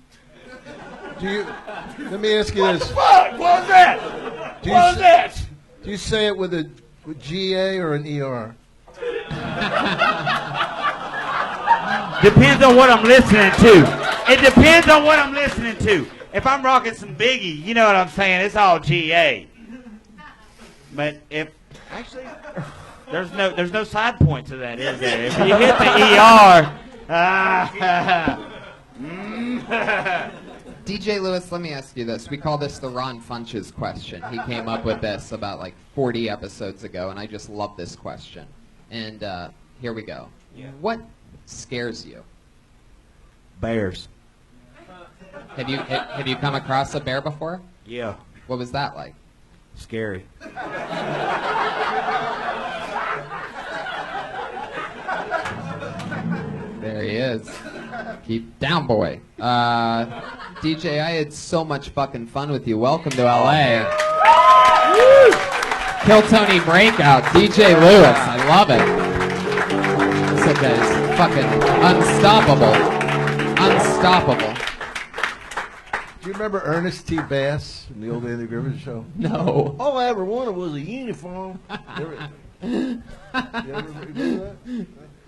Let me ask you this. Fuck! What was that? What was that? Do you say it with GA or an ER? Depends on what I'm listening to. It depends on what I'm listening to. If I'm rocking some Biggie, you know what I'm saying? It's all GA. But if actually, there's no side point to that, is there? If you hit the ER, DJ Lewis, let me ask you this. We call this the Ron Funches question. He came up with this about like 40 episodes ago, and I just love this question. And here we go. Yeah. What scares you? Bears. Have you come across a bear before? Yeah. What was that like? Scary. There he is. Keep down, boy. DJ, I had so much fucking fun with you. Welcome to LA. Kill Tony Breakout, DJ Lewis. I love it. This guy is fucking unstoppable. Unstoppable. Do you remember Ernest T. Bass in the old Andy Griffith show? No. All I ever wanted was a uniform. You ever remember that?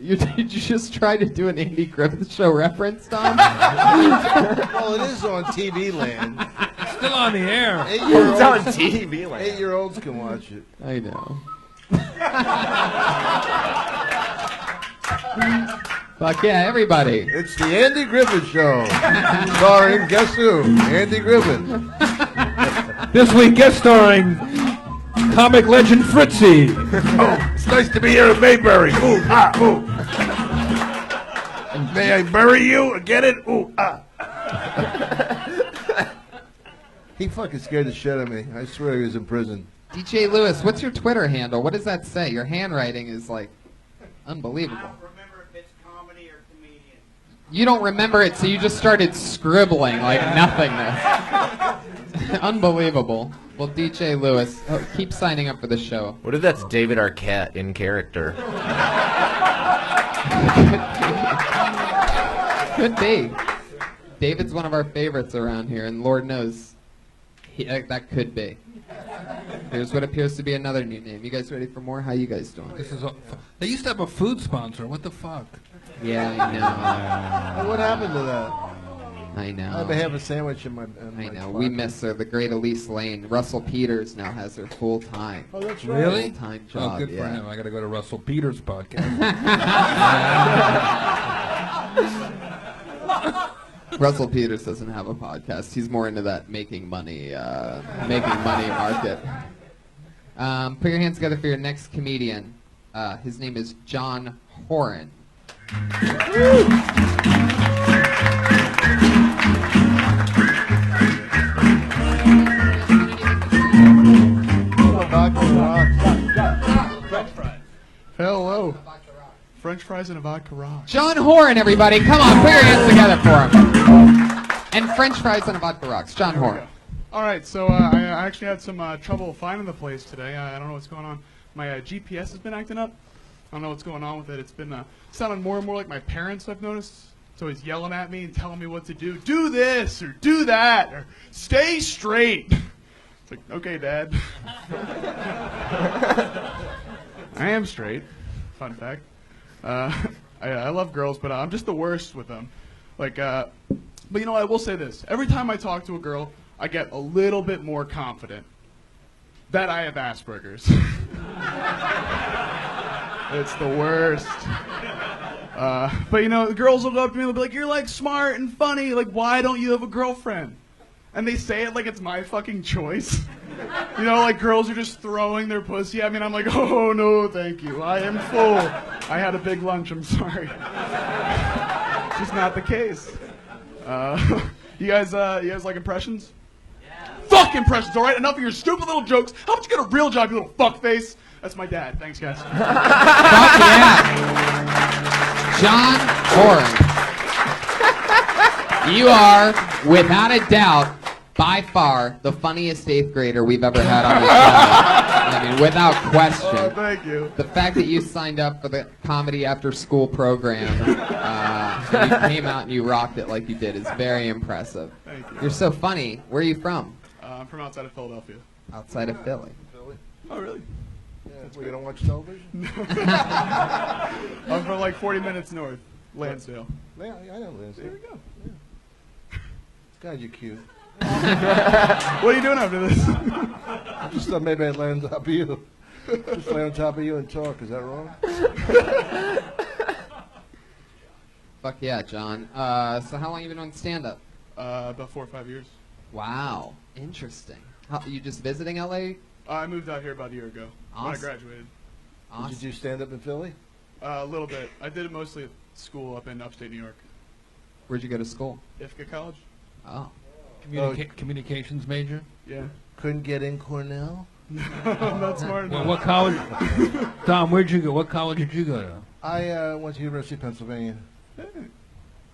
Did you just try to do an Andy Griffith show reference, Tom? Well, it is on TV Land. It's still on the air. It's on TV Land. 8-year-olds can watch it. I know. Fuck yeah, everybody. It's the Andy Griffith Show. Starring, guess who? Andy Griffith. This week guest starring comic legend Fritzy. Oh, it's nice to be here at Mayberry. Ooh, ah, ooh. May I bury you? Get it? Ooh, ah. He fucking scared the shit out of me. I swear he was in prison. DJ Lewis, what's your Twitter handle? What does that say? Your handwriting is like unbelievable. I don't remember if it's comedy or comedian. You don't remember it, so you just started scribbling like nothingness. Unbelievable. Well, DJ Lewis, keep signing up for the show. What if that's David Arquette in character? Could be. David's one of our favorites around here, and Lord knows that could be. Here's what appears to be another new name. You guys ready for more? How you guys doing? They used to have a food sponsor. What the fuck? Yeah, I know. What happened to that? I know. I have a ham and sandwich in my. I know. We miss her. The great Elise Lane. Russell Peters now has her full time. Oh, that's right. Really? Full-time job. Oh, good for him. I got to go to Russell Peters' podcast. Russell Peters doesn't have a podcast. He's more into that making money market. Put your hands together for your next comedian. His name is John Horan. Hello. French fries and a vodka rock. John Horan, everybody. Come on, put your hands together for him. And French fries and a vodka rocks. John Horan. All right, so I actually had some trouble finding the place today. I don't know what's going on. My GPS has been acting up. I don't know what's going on with it. It's been sounding more and more like my parents, I've noticed. It's always yelling at me and telling me what to do. Do this, or do that, or stay straight. It's like, okay, Dad. I am straight. Fun fact. I love girls, but I'm just the worst with them. Like, but you know what? I will say this. Every time I talk to a girl, I get a little bit more confident that I have Asperger's. It's the worst. But you know, the girls will go up to me and they'll be like, "You're like smart and funny. Like, why don't you have a girlfriend?" And they say it like it's my fucking choice. You know, like girls are just throwing their pussy at me, and I'm like, "Oh no, thank you. I am full. I had a big lunch. I'm sorry." It's just not the case. You guys like impressions? Yeah. Fuck impressions, all right? Enough of your stupid little jokes. How about you get a real job, you little fuckface? That's my dad. Thanks, guys. Fuck yeah. John Horan. You are, without a doubt, by far the funniest 8th grader we've ever had on the show. I mean, without question. Oh, thank you. The fact that you signed up for the comedy after school program and you came out and you rocked it like you did is very impressive. Thank you. You're so funny. Where are you from? I'm from outside of Philadelphia. Outside of Philly. Oh, really? Yeah, we don't watch television? I'm from like 40 minutes north, Lansdale. Yeah, I know Lansdale. There we go. Yeah. God, you're cute. What are you doing after this? I just thought maybe I'd land on top of you. Just lay on top of you and talk. Is that wrong? Fuck yeah, John. So how long have you been doing stand-up? About 4 or 5 years. Wow. Interesting. You just visiting LA? I moved out here about a year ago when I Awesome. graduated. Awesome. Did you do stand-up in Philly? A little bit. I did it mostly at school up in upstate New York. Where'd you go to school? Ithaca College. Oh. Communications major? Yeah. Couldn't get in Cornell? I'm not smart enough. Well, what college? Tom, where'd you go? What college did you go to? I went to University of Pennsylvania.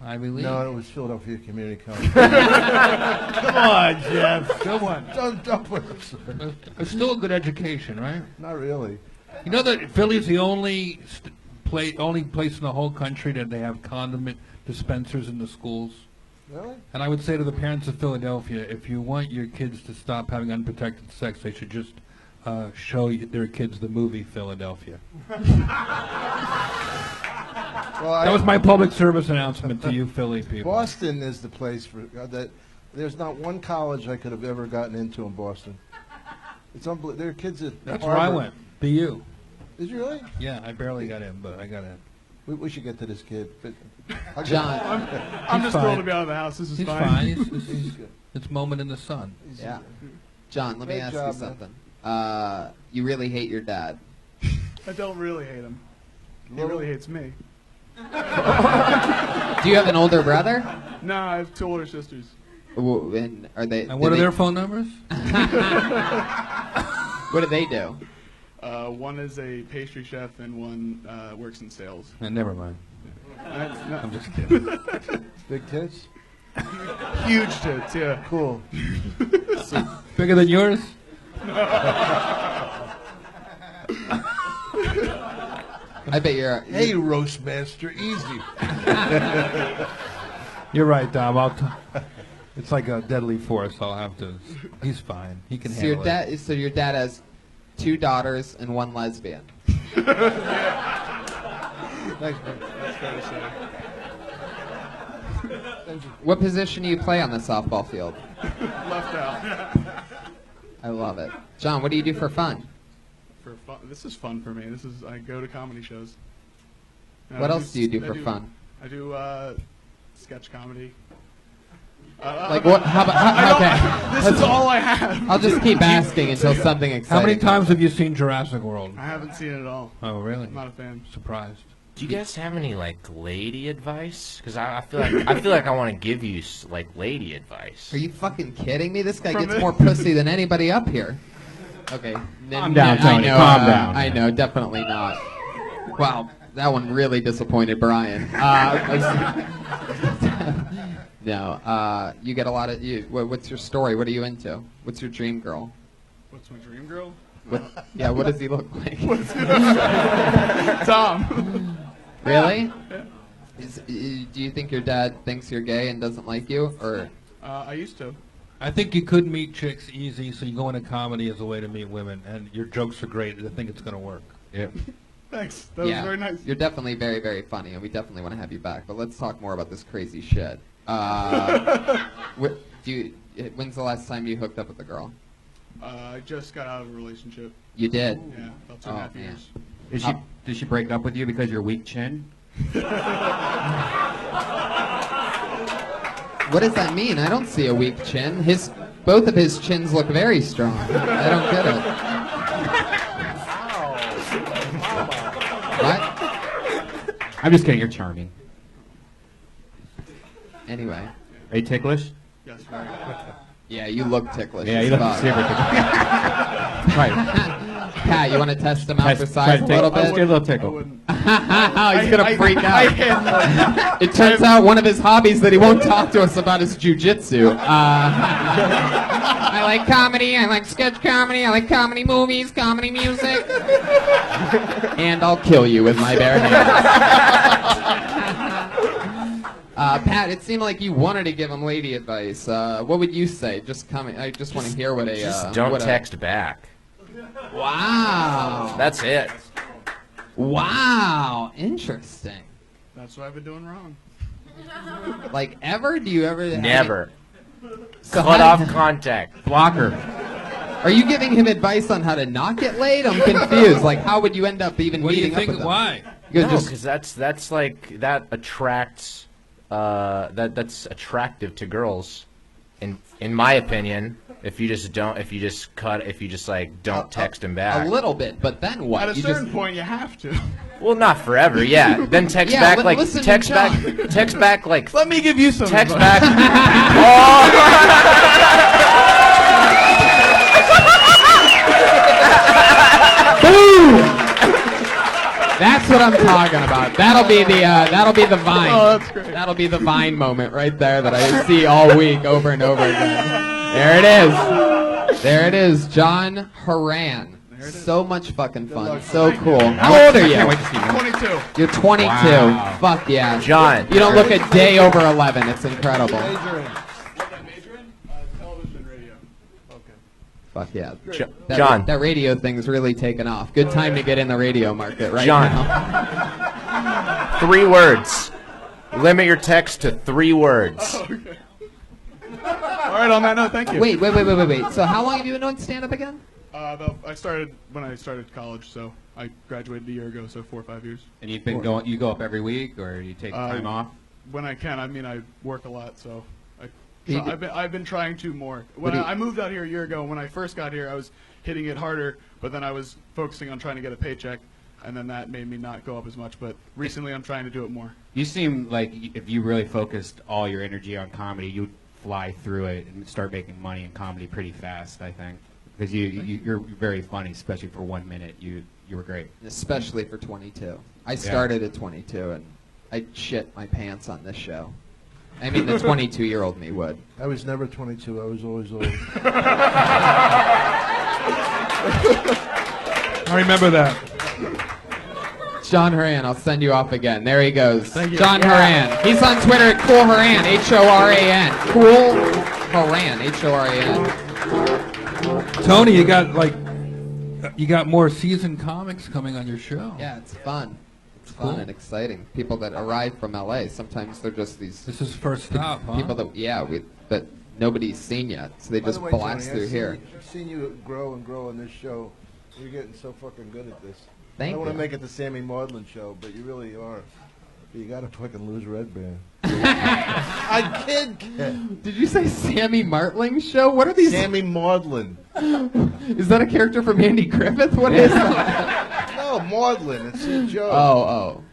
Ivy League? No, it was Philadelphia Community College. Come on, Jeff. Come on. Don't put it, sir. It's still a good education, right? Not really. You know that Philly's the only place in the whole country that they have condiment dispensers in the schools. Really? And I would say to the parents of Philadelphia, if you want your kids to stop having unprotected sex, they should just show their kids the movie Philadelphia. Well, That was my public service announcement to you Philly people. Boston is the place for that. There's not one college I could have ever gotten into in Boston. It's unbelievable. There are kids at That's Harvard. where I went. BU. Did you really? Yeah, I barely got in, but I got in. We should get to this kid. But John. I'm He's just thrilled fine. to be out of the house. This is He's fine. fine. It's moment in the sun. Yeah. John, let me Great ask job, you man. something. You really hate your dad. I don't really hate him. He really hates me. Do you have an older brother? No, I have 2 older sisters. And are they? And what are their phone numbers? What do they do? One is a pastry chef and one works in sales. Never mind. No. I'm just kidding. big tits. Huge tits, yeah. Cool. Bigger than yours? I bet you're. Hey, roast master, easy. You're right, Dom. It's like a deadly force. I'll have to. He's fine. He can So handle it. So your dad has 2 daughters and 1 lesbian. Thanks, man. That's fair to say. What position do you play on the softball field? Left out. I love it. John, what do you do for fun? For fun, this is fun for me. I go to comedy shows. What else do you do for fun? I do sketch comedy. Like what? Okay. This is all I have. I'll just keep asking until something exciting. How many times have you seen Jurassic World? I haven't seen it at all. Oh, really? I'm not a fan. Surprised. Do you guys have any like lady advice? Because I feel like I want to give you like lady advice. Are you fucking kidding me? This guy gets more pussy than anybody up here. Okay. Calm down, Tony. Calm down. I know, definitely not. Wow, that one really disappointed Brian. No, you get a lot of. What's your story? What are you into? What's your dream girl? What's my dream girl? What does he look like? Tom. Really? Do you think your dad thinks you're gay and doesn't like you, or? I used to. I think you could meet chicks easy, so you go into comedy as a way to meet women, and your jokes are great. I think it's going to work. Yeah. Thanks. That was very nice. You're definitely very, very funny, and we definitely want to have you back. But let's talk more about this crazy shit. When's the last time you hooked up with a girl? I just got out of a relationship. You did? Yeah, about 2.5 years. Did she break up with you because your weak chin? What does that mean? I don't see a weak chin. Both of his chins look very strong. I don't get it. What? I'm just kidding. You're charming. Anyway. Are you ticklish? Yes, very. Yeah, you look ticklish. Yeah, you look super ticklish. Right. Pat, you want to test him out for size a little bit? Let's get a little tickle. He's going to freak out. It turns out one of his hobbies that he won't talk to us about is jujitsu. I like comedy, I like sketch comedy, I like comedy movies, comedy music. And I'll kill you with my bare hands. Pat, it seemed like you wanted to give him lady advice. What would you say? I just want to hear what a... Just don't text back. Wow. That's it. Wow. Interesting. That's what I've been doing wrong. Like, ever? Do you ever... Never. Cut off contact. Blocker. Are you giving him advice on how to not get laid? I'm confused. Like, how would you end up even meeting up with him? Why? No, because that's like, that attracts... that's attractive to girls, in my opinion. If you just don't text him back. A little bit, but then what? At a certain point, you have to. Well, not forever. Yeah. Then text back like text back like. Let me give you some. Text advice. back. Boom! That's what I'm talking about. That'll be the Vine. Oh, that's great. That'll be the Vine moment right there that I see all week over and over again. There it is. There it is, John Horan. So much fucking fun. So cool. How old are you? I can't wait to see you. 22. You're 22. Wow. Fuck yeah. John. You don't look a day over 11. It's incredible. Television, radio. Okay. Fuck yeah. John. That radio thing's really taken off. Good time to get in the radio market right John. now. 3 words. Limit your text to 3 words. Okay. All right, on that note, thank you. Wait. So how long have you been doing stand-up again? I started when I started college, so I graduated a year ago, so 4 or 5 years. And you've been going. You go up every week, or you take time off? When I can. I mean, I work a lot, so I've been trying to more. When I moved out here a year ago, when I first got here, I was hitting it harder, but then I was focusing on trying to get a paycheck, and then that made me not go up as much. But recently, I'm trying to do it more. You seem like if you really focused all your energy on comedy, you'd fly through it and start making money in comedy pretty fast, I think. Because you're very funny, especially for 1 minute. You were great. Especially for 22. I started at 22, and I shit my pants on this show. I mean, the 22-year-old me would. I was never 22. I was always old. I remember that. John Horan, I'll send you off again. There he goes. Thank you. John Horan. He's on Twitter at Cool Horan, H-O-R-A-N. Cool Horan, H-O-R-A-N. Tony, you got more seasoned comics coming on your show. Yeah, it's fun. It's fun and exciting. People that arrive from LA, sometimes they're just these. This is first stop, huh? People that nobody's seen yet, so they just blast through here. I've seen you grow and grow on this show. You're getting so fucking good at this. Thank I don't want you. to make it the Sammy Maudlin show, but you really are. You gotta fucking lose Red Band. I kid. Did you say Sammy Martling show? What are these? Sammy Maudlin. Is that a character from Andy Griffith? What is that? No, Maudlin. It's a joke. Oh.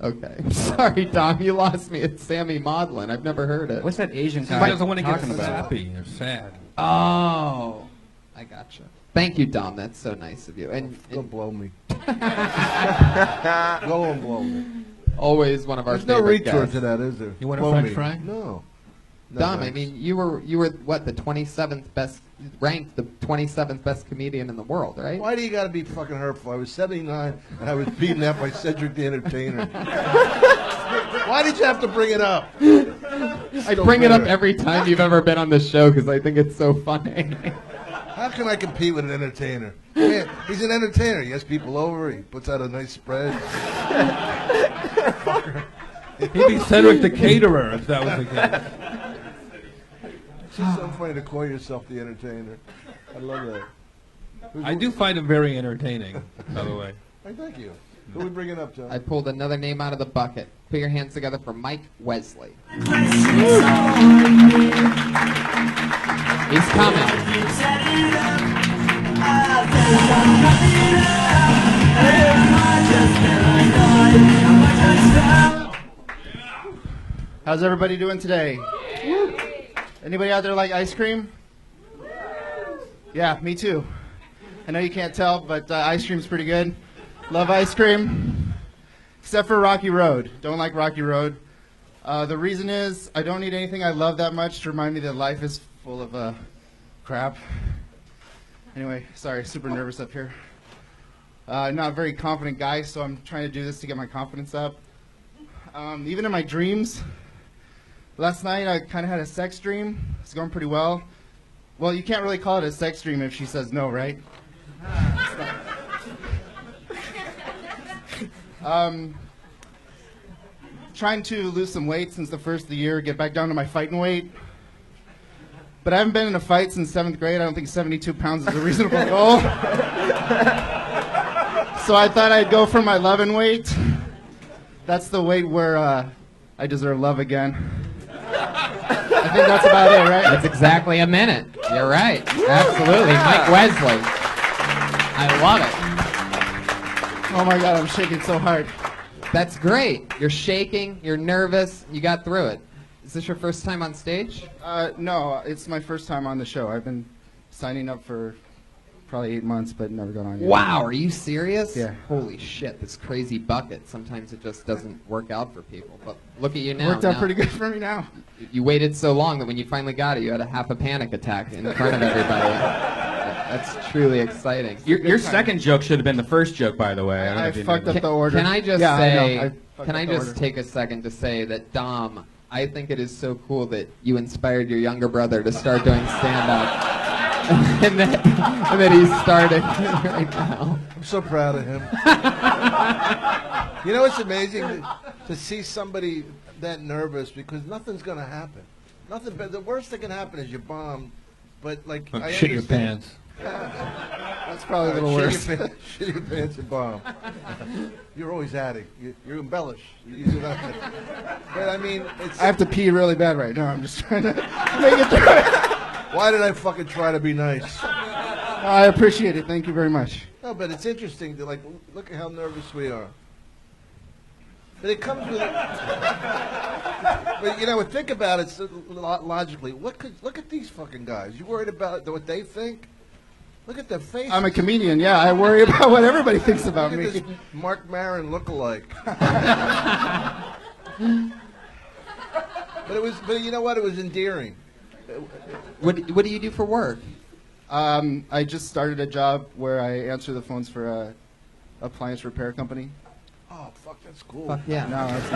Okay. I'm sorry, Dom. You lost me. It's Sammy Maudlin. I've never heard it. What's that Asian He guy doesn't want to get talking about? sappy or sad. Oh, I gotcha. Thank you, Dom. That's so nice of you. And Go blow me. Go and blow me. always one of our There's no favorite retort guests. to that, is there? You want a Blow French me. fry? No. No, Dom, I thanks. mean, you were what, the 27th best, ranked the 27th best comedian in the world, right? Why do you got to be fucking hurtful? I was 79 and I was beaten up by Cedric the Entertainer. Why did you have to bring it up? I bring it up every time you've ever been on the show because I think it's so funny. How can I compete with an entertainer? Man, he's an entertainer. He has people over. He puts out a nice spread. He'd be Cedric the Caterer if that was the case. It's just so funny to call yourself the entertainer. I love that. I do find him very entertaining, by the way. Hey, thank you. Who are we bringing up, John? I pulled another name out of the bucket. Put your hands together for Mike Wesley. He's coming. How's everybody doing today? Anybody out there like ice cream? Yeah, me too. I know you can't tell, but ice cream's pretty good. Love ice cream. Except for Rocky Road. Don't like Rocky Road. The reason is I don't need anything I love that much to remind me that life is full of crap. Anyway, sorry, super nervous up here. I'm not a very confident guy, so I'm trying to do this to get my confidence up. Even in my dreams, last night I kind of had a sex dream. It's going pretty well. Well, you can't really call it a sex dream if she says no, right? Trying to lose some weight since the first of the year, get back down to my fighting weight. But I haven't been in a fight since 7th grade. I don't think 72 pounds is a reasonable goal. So I thought I'd go for my loving weight. That's the weight where I deserve love again. I think that's about it, right? That's exactly a minute. You're right. Absolutely. Mike Wesley. I love it. Oh my God, I'm shaking so hard. That's great. You're shaking. You're nervous. You got through it. Is this your first time on stage? No, it's my first time on the show. I've been signing up for probably 8 months, but never gone on yet. Wow, are you serious? Yeah. Holy shit, this crazy bucket. Sometimes it just doesn't work out for people. But look at you now. Worked out pretty good for me now. You waited so long that when you finally got it, you had a half a panic attack in front of everybody. That's truly exciting. Your second joke should have been the first joke, by the way. I don't know I if you fucked knew up that. the order. Can I just Yeah, say, I know. I can I fucked up the just order. take a second to say that, Dom, I think it is so cool that you inspired your younger brother to start doing stand-up. and that he's starting right now. I'm so proud of him. You know, it's amazing to see somebody that nervous because nothing's going to happen. Nothing. But the worst that can happen is you bomb. But like, I Shit your understand. pants. That's probably a little worse. Shit your pants and bomb. You're always adding. You embellish. You do nothing. But I mean, it's. I have to pee really bad right now. I'm just trying to make it through. Why did I fucking try to be nice? I appreciate it. Thank you very much. No, but it's interesting to like look at how nervous we are. But it comes with. But you know, think about it so logically. Look at these fucking guys? You worried about what they think? Look at their faces. I'm a comedian. Yeah, I worry about what everybody thinks about Look me. at this Mark Maron lookalike. But you know what? It was endearing. What do you do for work? I just started a job where I answer the phones for a appliance repair company. Oh, fuck, that's cool. Fuck yeah. No, it's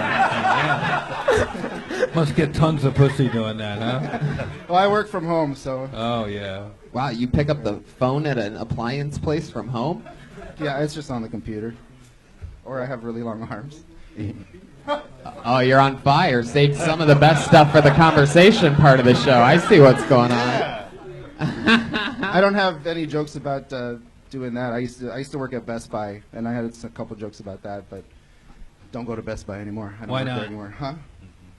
not. Must get tons of pussy doing that, huh? Well, I work from home, so. Oh, yeah. Wow, you pick up the phone at an appliance place from home? Yeah, it's just on the computer. Or I have really long arms. Oh, you're on fire. Saved some of the best stuff for the conversation part of the show. I see what's going on. I don't have any jokes about doing that. I used to work at Best Buy, and I had a couple jokes about that, but don't go to Best Buy anymore. I don't Why work there not? anymore. Huh?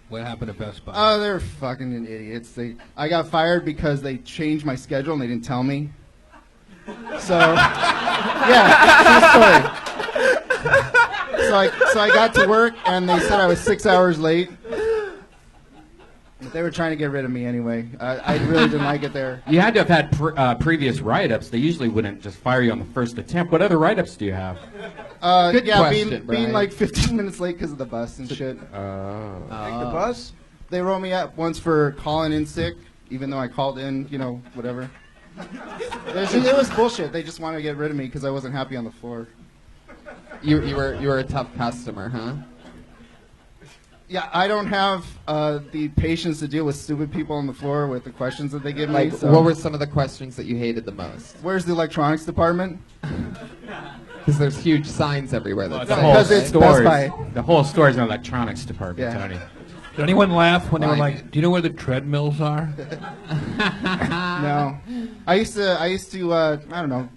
What happened to Best Buy? Oh, they're fucking idiots. I got fired because they changed my schedule and they didn't tell me. So, yeah, true story. So I got to work and they said I was 6 hours late. But they were trying to get rid of me anyway. I really didn't like it there. You had to have had previous write-ups. They usually wouldn't just fire you on the first attempt. What other write-ups do you have? Good yeah, question, being Brian. like 15 minutes late because of the bus and shit. Take the bus? They wrote me up once for calling in sick, even though I called in, you know, whatever. It was bullshit. They just wanted to get rid of me because I wasn't happy on the floor. You were a tough customer, huh? Yeah, I don't have the patience to deal with stupid people on the floor with the questions that they give Like, me. So. what were some of the questions that you hated the most? Where's the electronics department? Because there's huge signs everywhere that The say whole Because it's store's- Best Buy. The whole store's in the electronics department, Yeah. Tony. Did anyone laugh when they were Fine. like, "Do you know where the treadmills are?" No, I used to, I don't know.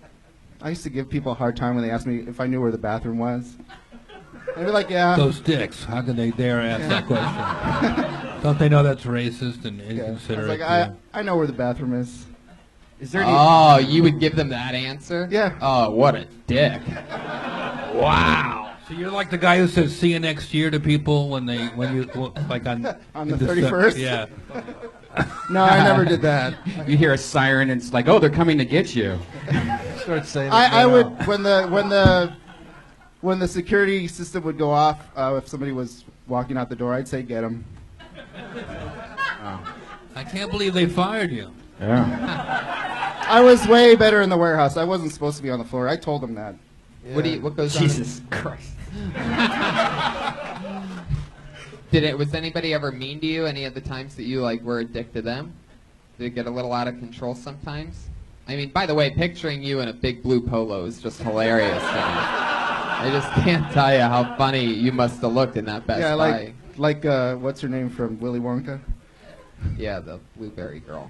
I used to give people a hard time when they asked me if I knew where the bathroom was. I'd be like, yeah. Those dicks. How can they dare ask that question? Don't they know that's racist and Yeah. I inconsiderate? was like, I know where the bathroom is. Is there any... Oh, you would give them that answer? Yeah. Oh, what a dick. Wow. So you're like the guy who says "see you next year" to people when you like on On in the December. 31st? Yeah. No, I never did that. You hear a siren and it's like, oh, they're coming to get you. Start saying I it now. would when the security system would go off if somebody was walking out the door, I'd say get him. I can't believe they fired you. Yeah. I was way better in the warehouse. I wasn't supposed to be on the floor. I told them that. What goes Jesus Christ. Was anybody ever mean to you any of the times that you like were a dick to them? Did it get a little out of control sometimes? I mean, by the way, picturing you in a big blue polo is just hilarious to me. I just can't tell you how funny you must have looked in that Best Yeah, Buy. like what's her name from Willy Wonka? Yeah, the blueberry girl.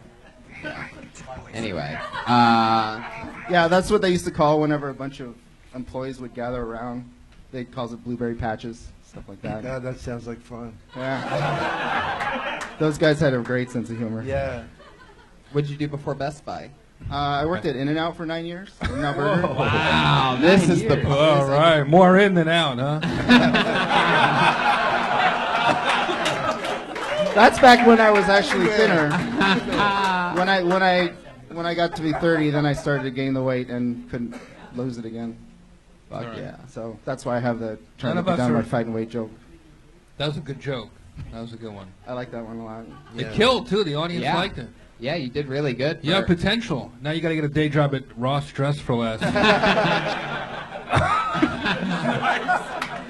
Anyway, Yeah, that's what they used to call whenever a bunch of employees would gather around. They'd call it blueberry patches, stuff like that. God, that sounds like fun. Yeah. Those guys had a great sense of humor. Yeah. what did you do before Best Buy? I worked at In-N-Out for 9 years. In-N-Out Burger. Wow, this is the All right, more in than out, huh? That's back when I was actually thinner. When I got to be 30, then I started to gain the weight and couldn't lose it again. Fuck All right. yeah. So that's why I have the trying None to of get us down my are- fighting weight joke. That was a good joke. That was a good one. I like that one a lot. It killed too. The audience Yeah. liked it. Yeah, you did really good. You have for- potential. Now you got to get a day job at Ross Dress for Less.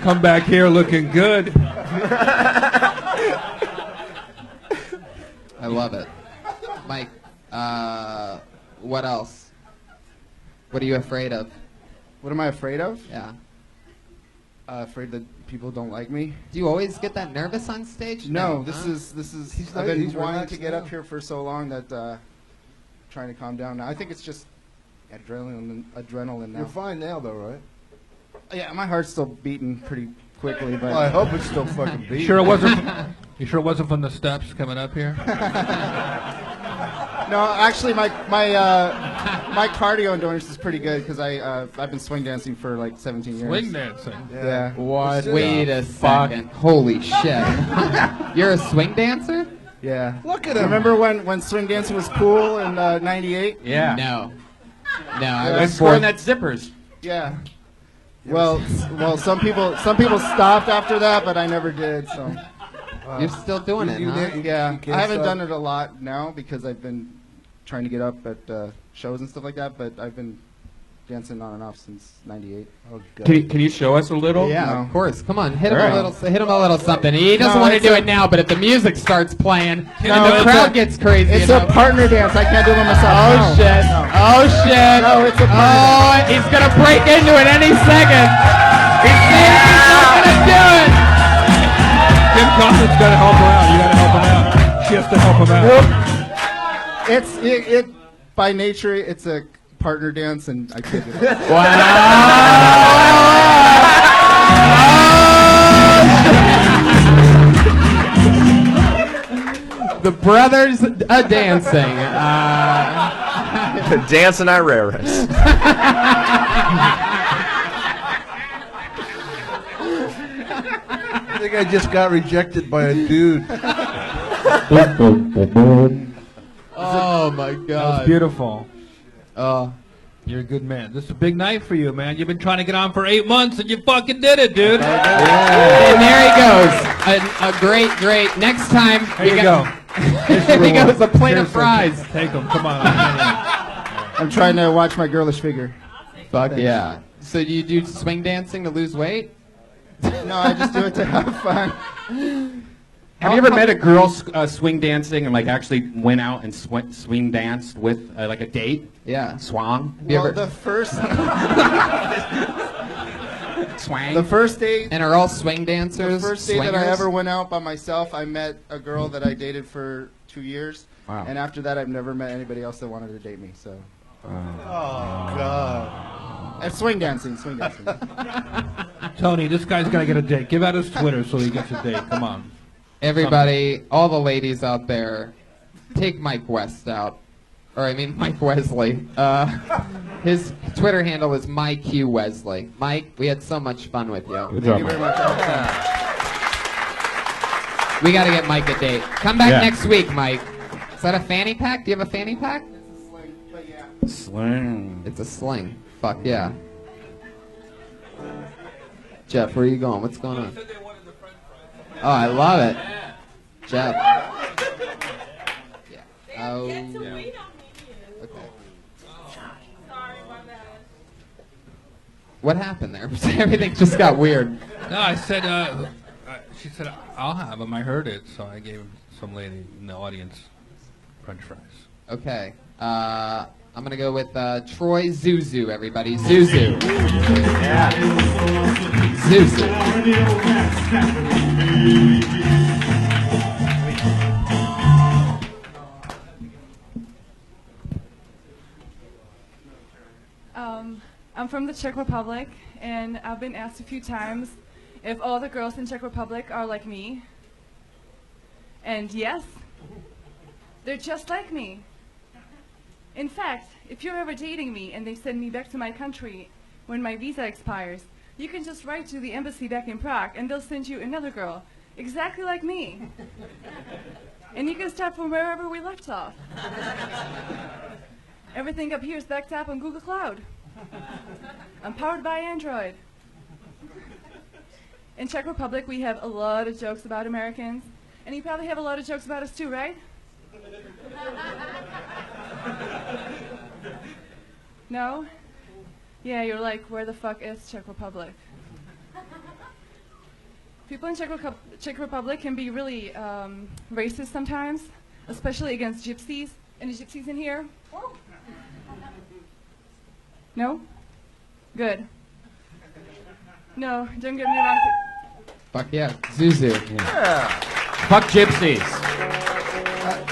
Come back here looking good. I love it. Mike, what else? What are you afraid of? What am I afraid of? Yeah. Afraid that people don't like me. Do you always get that nervous on stage? No, huh? this is. He's I've not- been he's wanting relaxed to get now. up here for so long that trying to calm down now. I think it's just adrenaline now. You're fine now, though, right? Yeah, my heart's still beating pretty quickly, but Well, I hope it's still fucking beating. You sure it wasn't? You sure it wasn't from the steps coming up here? No, actually, my cardio endurance is pretty good because I've been swing dancing for like 17 years. Swing dancing. Yeah. What? Sit Wait a second. Holy shit. You're a swing dancer? Yeah. Look at him. Remember when swing dancing was cool in '98? Yeah. No. No, Yeah. I was Scoring born. that zippers. Yeah. Well, some people stopped after that, but I never did. So You're still doing it, huh? yeah, can't I haven't stop. done it a lot now because I've been trying to get up at shows and stuff like that. But I've been dancing on and off since '98. Oh, God. Can you show us a little? Yeah, No. of course. Come on, hit him All right. a little. Hit him a little something. He doesn't No, want to it's do a- it now, but if the music starts playing No, and the it's crowd a- gets crazy, It's enough- a partner dance. I can't do it by myself. Oh No. shit! No. Oh shit! No, it's a Oh, partner. he's gonna break into it any second. He's saying he's not gonna do it. Jim Coffman's got to help her out. You got to help him out. She has to help him out. It by nature it's a partner dance, and I can't do it. Wow! Brothers dancing. Dancing Irreras. I think I just got rejected by a dude. Oh my That was God. beautiful. Oh. You're a good man. This is a big night for you, man. You've been trying to get on for 8 months, and you fucking did it, dude. And there he goes. A great. Next time. There you go. There he goes. A plate of fries. Take them. Come on. I'm trying to watch my girlish figure. Fuck yeah. So do you do swing dancing to lose weight? No, I just do it to have fun. Have you ever met a girl swing dancing and like actually went out and swing danced with like a date? Yeah. Swang? Well, the first Swang? the first date And are all swing dancers? the first date that I swingers? ever went out by myself, I met a girl that I dated for 2 years. Wow. And after that, I've never met anybody else that wanted to date me. So, Oh, God. and swing dancing. Tony, this guy's got to get a date. Give out his Twitter so he gets a date. Come on. Everybody, all the ladies out there, take Mike West out. Or I mean Mike Wesley. His Twitter handle is MyQWesley. Mike, we had so much fun with you. Good Thank job, you very Mike. much. We got to get Mike a date. Come back Yeah. next week, Mike. Is that a fanny pack? Do you have a fanny pack? Sling. It's a sling. Fuck yeah. Jeff, where are you going? What's going on? Oh, I love it. Jeff. Yeah. Oh, yeah. Okay. What happened there? Everything just got weird. No, I said, she said, I'll have them. I heard it, so I gave some lady in the audience French fries. Okay. I'm going to go with Troy Zuzu, everybody. Zuzu. Yeah. Zuzu. I'm from the Czech Republic, and I've been asked a few times if all the girls in Czech Republic are like me. And yes, they're just like me. In fact, if you're ever dating me and they send me back to my country when my visa expires, you can just write to the embassy back in Prague and they'll send you another girl, exactly like me. And you can start from wherever we left off. Everything up here is backed up on Google Cloud. I'm powered by Android. In Czech Republic, we have a lot of jokes about Americans, and you probably have a lot of jokes about us too, right? No? Yeah, you're like, where the fuck is Czech Republic? People in Czech Republic can be really racist sometimes, especially against gypsies. Any gypsies in here? No? Good. No, don't get me wrong. Fuck yeah. Zuzu. Yeah. Fuck gypsies.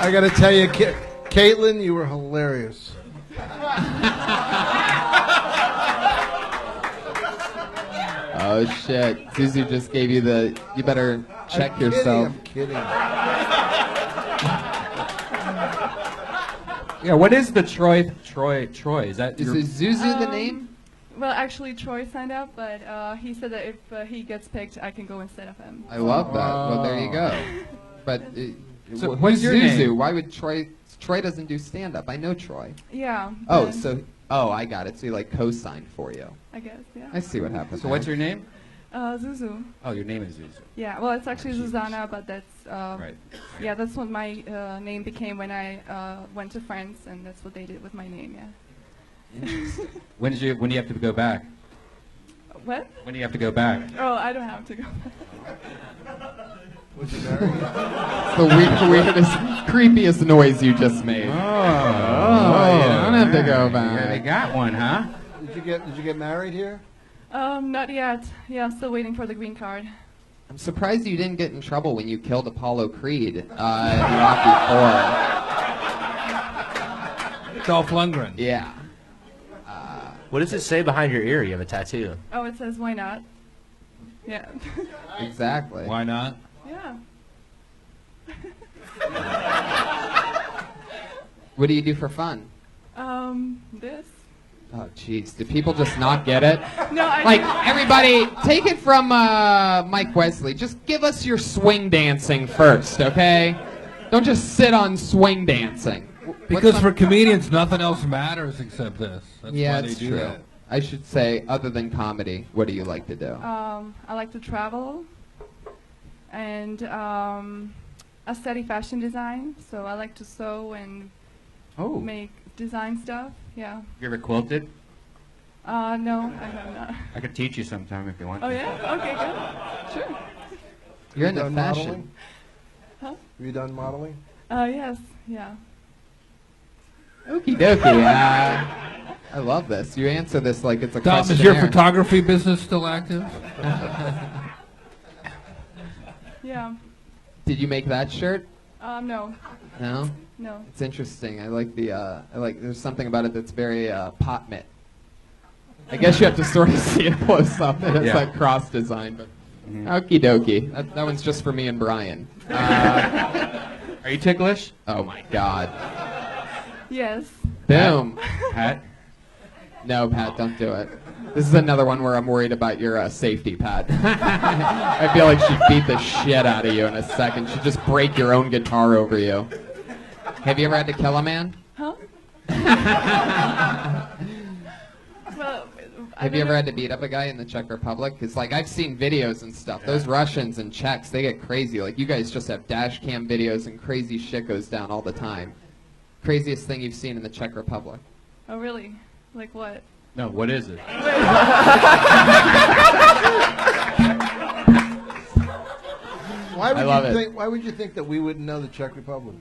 I got to tell you, Caitlin, you were hilarious. Oh shit. Zuzu just gave you the, you better check yourself. I'm kidding. Yeah, what is the Troy? Is that Is your... Zuzu the name? Well, actually, Troy signed up, but he said that if he gets picked, I can go instead of him. I love that. Well, there you go. But So who's what's your Zuzu? name? Why would Troy? Troy doesn't do stand-up. I know Troy. Yeah. Oh, but so I got it. So he like co-signed for you. I guess, yeah. I see what happened. So what's your name? Zuzu. Oh, your name is Zuzu. Yeah, well, it's actually Zuzana, but that's Right. yeah, that's what my name became when I went to France, and that's what they did with my name. Yeah. When do you have to go back? What? When do you have to go back? Oh, I don't have to go. Was you married? The weirdest, creepiest noise you just made. Oh, you don't have to go back. Yeah, they got one, huh? Did you get married here? Not yet. Yeah, I'm still waiting for the green card. I'm surprised you didn't get in trouble when you killed Apollo Creed in Rocky Dolph Lundgren. IV. Yeah. What does it say behind your ear? You have a tattoo. Oh, it says why not? Yeah. Exactly. Why not? Yeah. What do you do for fun? This. Oh, jeez. Do people just not get it? No, I Like, do. everybody, take it from Mike Wesley. Just give us your swing dancing first, okay? Don't just sit on swing dancing. Because for comedians, nothing else matters except this. That's Yeah, why they it's do true. that. I should say, other than comedy, what do you like to do? I like to travel, and I study fashion design, so I like to sew and make design stuff. Yeah. You ever quilted? No, I have not. I could teach you sometime if you want. Oh yeah. Okay, good. Sure. You're Have you into done fashion. modeling? Huh? Have you done modeling? Yes. Yeah. Okie dokie. I love this. You answer this like it's a Dom, questionnaire. is your photography business still active? Yeah. Did you make that shirt? No. No? No. It's interesting. I like there's something about it that's very pot mitt. I guess you have to sort of see it close up. It has Yeah. that cross design, but okie dokie. That one's just for me and Brian. Are you ticklish? Oh my God. Yes. Boom. Pat? No, Pat, don't do it. This is another one where I'm worried about your safety, Pat. I feel like she'd beat the shit out of you in a second. She'd just break your own guitar over you. Have you ever had to kill a man? Huh? Well, Have you ever had to beat up a guy in the Czech Republic? Because, like, I've seen videos and stuff. Those Russians and Czechs, they get crazy. Like, you guys just have dash cam videos and crazy shit goes down all the time. Craziest thing you've seen in the Czech Republic? Oh really? Like what? No, what is it? Why would you think that we wouldn't know the Czech Republic?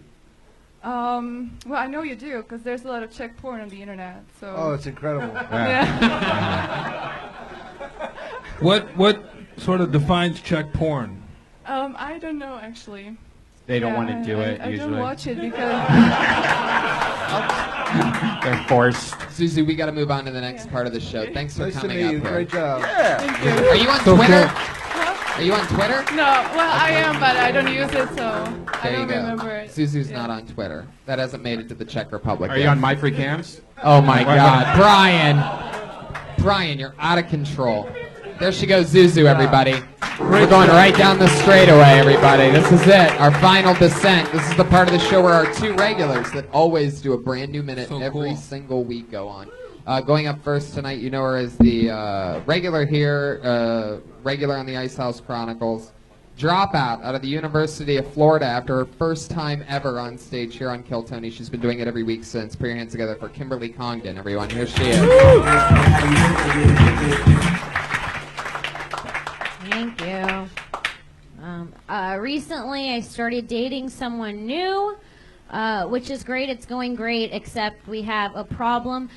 Well, I know you do, because there's a lot of Czech porn on the internet. So. Oh, it's incredible. Yeah. What sort of defines Czech porn? I don't know actually. They don't want to do it I usually. don't watch it because. They're forced. Susie, we got to move on to the next part of the show. Thanks for Nice to coming meet up you. here. Great job. Thank you. Are you on So Twitter? Huh? Are you on Twitter? No, well I am, but I don't use it, so I There you don't go. remember it. Susie's Yeah. not on Twitter. That hasn't made it to the Czech Republic Are yet. you on My Free Cams? Oh my God, Brian! Brian, you're out of control. There she goes, Zuzu, everybody. We're going right down the straightaway, everybody. This is it, our final descent. This is the part of the show where our two regulars that always do a brand new minute every single week go on. Going up first tonight, you know her as the regular here, regular on the Ice House Chronicles. Dropout out of the University of Florida after her first time ever on stage here on Kill Tony. She's been doing it every week since. Put your hands together for Kimberly Congdon, everyone. Here she is. Thank you. Recently, I started dating someone new, which is great. It's going great, except we have a problem.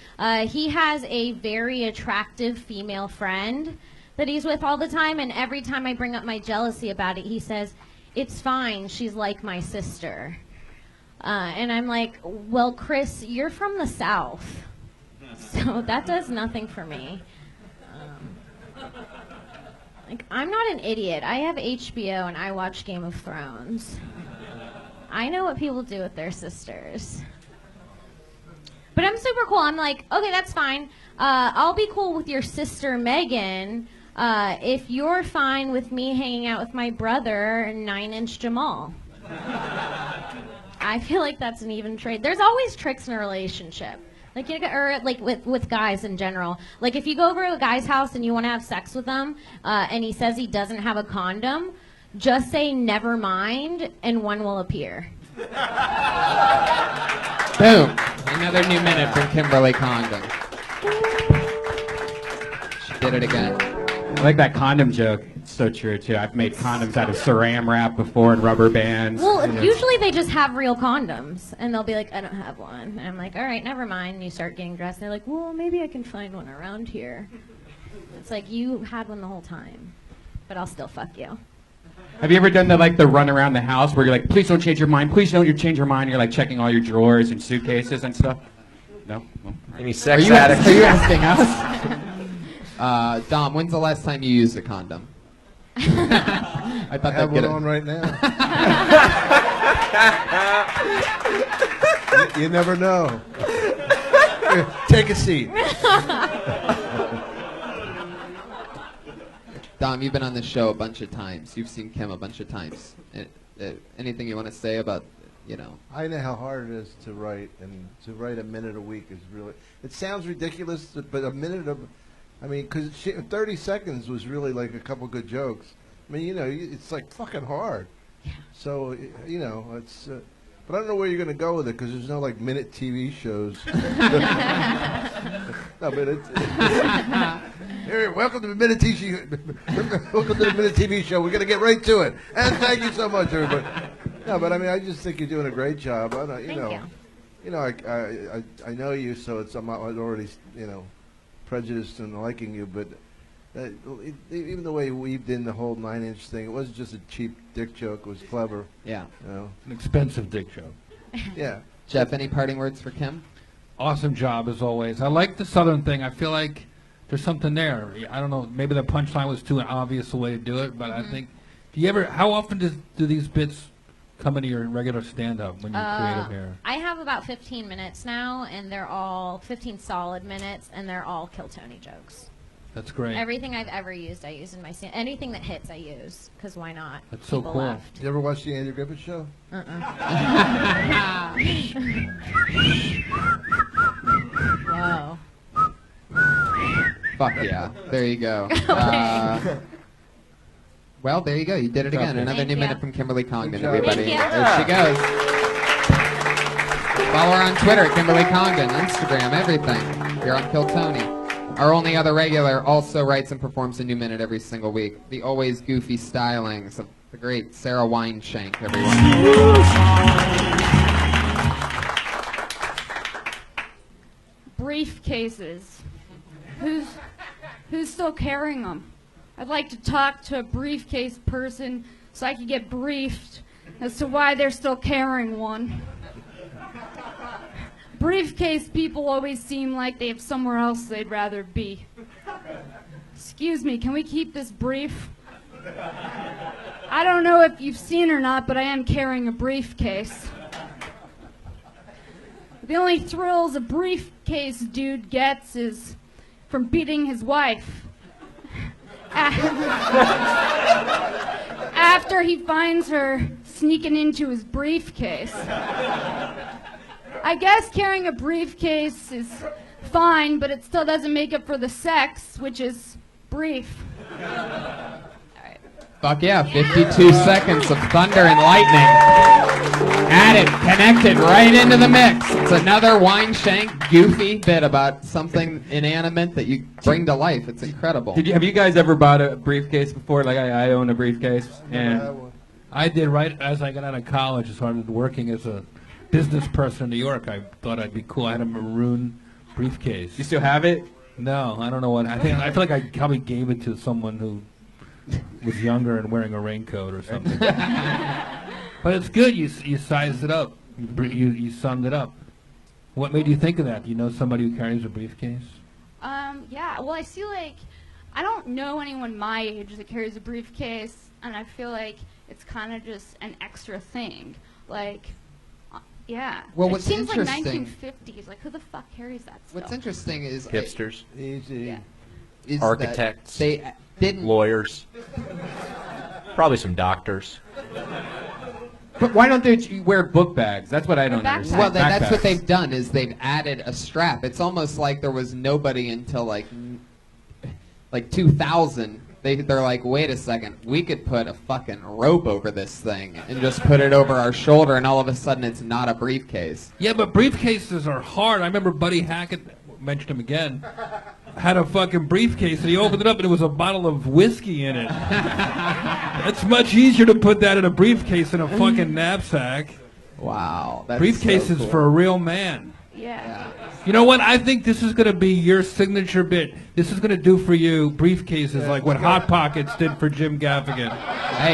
He has a very attractive female friend that he's with all the time, and every time I bring up my jealousy about it, he says, "It's fine, she's like my sister." And I'm like, well, Chris, you're from the South, so that does nothing for me. Like, I'm not an idiot. I have HBO and I watch Game of Thrones. I know what people do with their sisters. But I'm super cool. I'm like, okay, that's fine. I'll be cool with your sister Megan if you're fine with me hanging out with my brother 9-inch Jamal. I feel like that's an even trade. There's always tricks in a relationship. Like, or like with guys in general. Like, if you go over to a guy's house and you want to have sex with him, and he says he doesn't have a condom, just say never mind, and one will appear. Boom. Another new minute from Kimberly Congdon. She did it again. I like that condom joke. It's so true, too. I've made condoms out of saran wrap before and rubber bands. Well, You know. usually they just have real condoms, and they'll be like, I don't have one. And I'm like, all right, never mind. And you start getting dressed, and they're like, well, maybe I can find one around here. It's like, you had one the whole time, but I'll still fuck you. Have you ever done the run around the house where you're like, please don't change your mind, please don't change your mind? You're like checking all your drawers and suitcases and stuff? No? Well, Any sex Are you addicts? Are you asking us? Dom, when's the last time you used a condom? I thought I have that'd get one it. on right now. You never know. Here, take a seat. Dom, you've been on the show a bunch of times. You've seen Kim a bunch of times. Anything you want to say about, I know how hard it is to write, and to write a minute a week is really. It sounds ridiculous, but a minute of, because 30 seconds was really like a couple good jokes. It's like fucking hard. So it's. But I don't know where you're going to go with it because there's no like minute TV shows. No, but it's here, welcome to the minute TV. Welcome to the minute TV show. We're going to get right to it. And thank you so much, everybody. No, but I just think you're doing a great job. I know you, so I'm not already prejudiced in liking you, but. Even the way he weaved in the whole 9-inch thing, it wasn't just a cheap dick joke. It was clever. Yeah. An expensive dick joke. Yeah. Jeff, any parting words for Kim? Awesome job, as always. I like the Southern thing. I feel like there's something there. I don't know, maybe the punchline was too obvious a way to do it, but I think, how often do these bits come into your regular stand-up when you're creative here? I have about 15 minutes now, and they're all 15 solid minutes, and they're all Kill Tony jokes. That's great. Everything I've ever used, I use in my stand. Anything that hits, I use, because why not? That's so People cool. Left. You ever watch the Andy Griffith Show? Whoa. Fuck yeah. There you go. Well, there you go. You did it again. Another new minute from Kimberly Congdon, everybody. There she goes. Follow her on Twitter, Kimberly Congdon, Instagram, everything. Here on Kill Tony. Our only other regular also writes and performs a new minute every single week. The always goofy stylings of the great Sarah Wineshank, everyone. Briefcases. Who's still carrying them? I'd like to talk to a briefcase person so I could get briefed as to why they're still carrying one. Briefcase people always seem like they have somewhere else they'd rather be. Excuse me, can we keep this brief? I don't know if you've seen or not, but I am carrying a briefcase. The only thrills a briefcase dude gets is from beating his wife. After he finds her sneaking into his briefcase. I guess carrying a briefcase is fine, but it still doesn't make up for the sex, which is brief. Fuck yeah, 52 seconds of thunder and lightning. Added, connected right into the mix. It's another Wineshank goofy bit about something inanimate that you bring to life. It's incredible. Have you guys ever bought a briefcase before? Like I own a briefcase. And I did right as I got out of college. I started working as a business person in New York. I thought I'd be cool. I had a maroon briefcase. You still have it? No, I don't know what. I feel like I probably gave it to someone who was younger and wearing a raincoat or something. But it's good. You sized it up. You summed it up. What made you think of that? Do you know somebody who carries a briefcase? Yeah, well, I feel like I don't know anyone my age that carries a briefcase, and I feel like it's kind of just an extra thing. Like, yeah. Well, it what's seems like interesting- 1950s. Like, who the fuck carries that stuff? What's interesting is Hipsters. Easy. Yeah. is Architects. that they didn't. Lawyers. Probably some doctors. But why don't they wear book bags? That's what I don't understand. Well, that's what Backpacks. they've done is they've added a strap. It's almost like there was nobody until like 2000. They're like, wait a second, we could put a fucking rope over this thing and just put it over our shoulder, and all of a sudden it's not a briefcase. Yeah, but briefcases are hard. I remember Buddy Hackett, mentioned him again, had a fucking briefcase, and he opened it up, and it was a bottle of whiskey in it. It's much easier to put that in a briefcase than a fucking knapsack. Wow. That's Briefcase so is cool. for a real man. Yeah. You know what? I think this is going to be your signature bit. This is going to do for you briefcases like what Hot Pockets did for Jim Gaffigan. I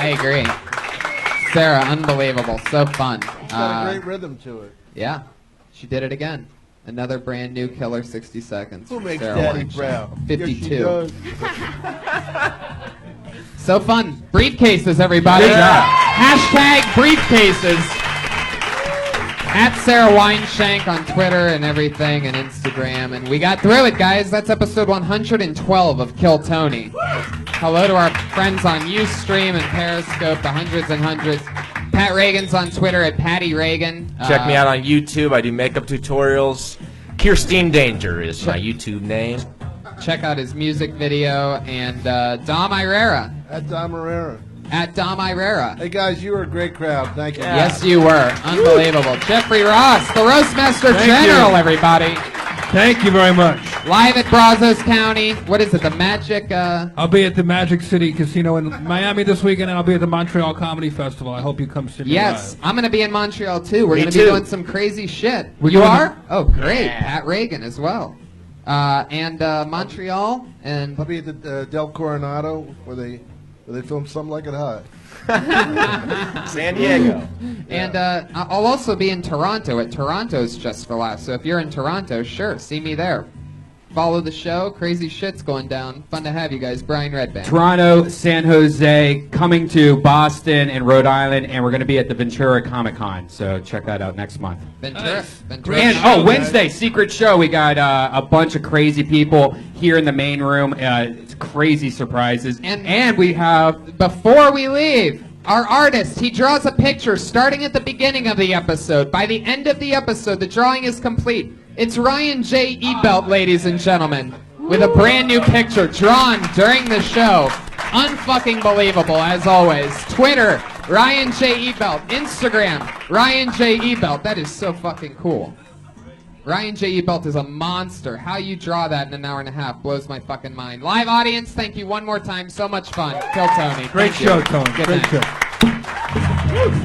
agree. Sarah, unbelievable. So fun. It's got a great rhythm to it. Yeah. She did it again. Another brand new killer 60 seconds. Who makes Sarah Daddy Wineshank. proud? 52. Yes, she does. So fun. Briefcases, everybody. Good job. Hashtag briefcases. At Sarah Weinshank on Twitter and everything and Instagram. And we got through it, guys. That's episode 112 of Kill Tony. Hello to our friends on Ustream and Periscope, the hundreds and hundreds. Pat Reagan's on Twitter at Patty Reagan. Check me out on YouTube. I do makeup tutorials. Kirstine Danger is my YouTube name. Check out his music video. And Dom Irrera. At Dom Irrera. At Dom Irrera. Hey guys, you were a great crowd. Thank you. Yes, you were. Unbelievable. Jeffrey Ross, the Roastmaster General, everybody. Thank you very much. Live at Brazos County. What is it, the Magic? I'll be at the Magic City Casino in Miami this weekend, and I'll be at the Montreal Comedy Festival. I hope you come see me Yes, live. I'm going to be in Montreal, too. We're Me going to be too. doing some crazy shit. We're You doing are? Oh, great. Pat Reagan as well. And Montreal. And I'll be at the Del Coronado where they film Some Like It Hot. San Diego. And I'll also be in Toronto at Toronto's Just for Laughs. So if you're in Toronto, sure, see me there. Follow the show. Crazy shit's going down. Fun to have you guys. Brian Redband. Toronto, San Jose, coming to Boston and Rhode Island, and we're going to be at the Ventura Comic Con. So check that out next month. Ventura. And Wednesday, secret show. We got a bunch of crazy people here in the main room. It's crazy surprises. And we have, Before we leave, our artist, he draws a picture starting at the beginning of the episode. By the end of the episode, the drawing is complete. It's Ryan J. Ebelt, ladies and gentlemen, with a brand new picture drawn during the show. Unfucking believable, as always. Twitter, Ryan J. Ebelt. Instagram, Ryan J. Ebelt. That is so fucking cool. Ryan J. Ebelt is a monster. How you draw that in an hour and a half blows my fucking mind. Live audience, thank you one more time. So much fun. Kill Tony. Great Thank you. show, Tony. Good Great night. show.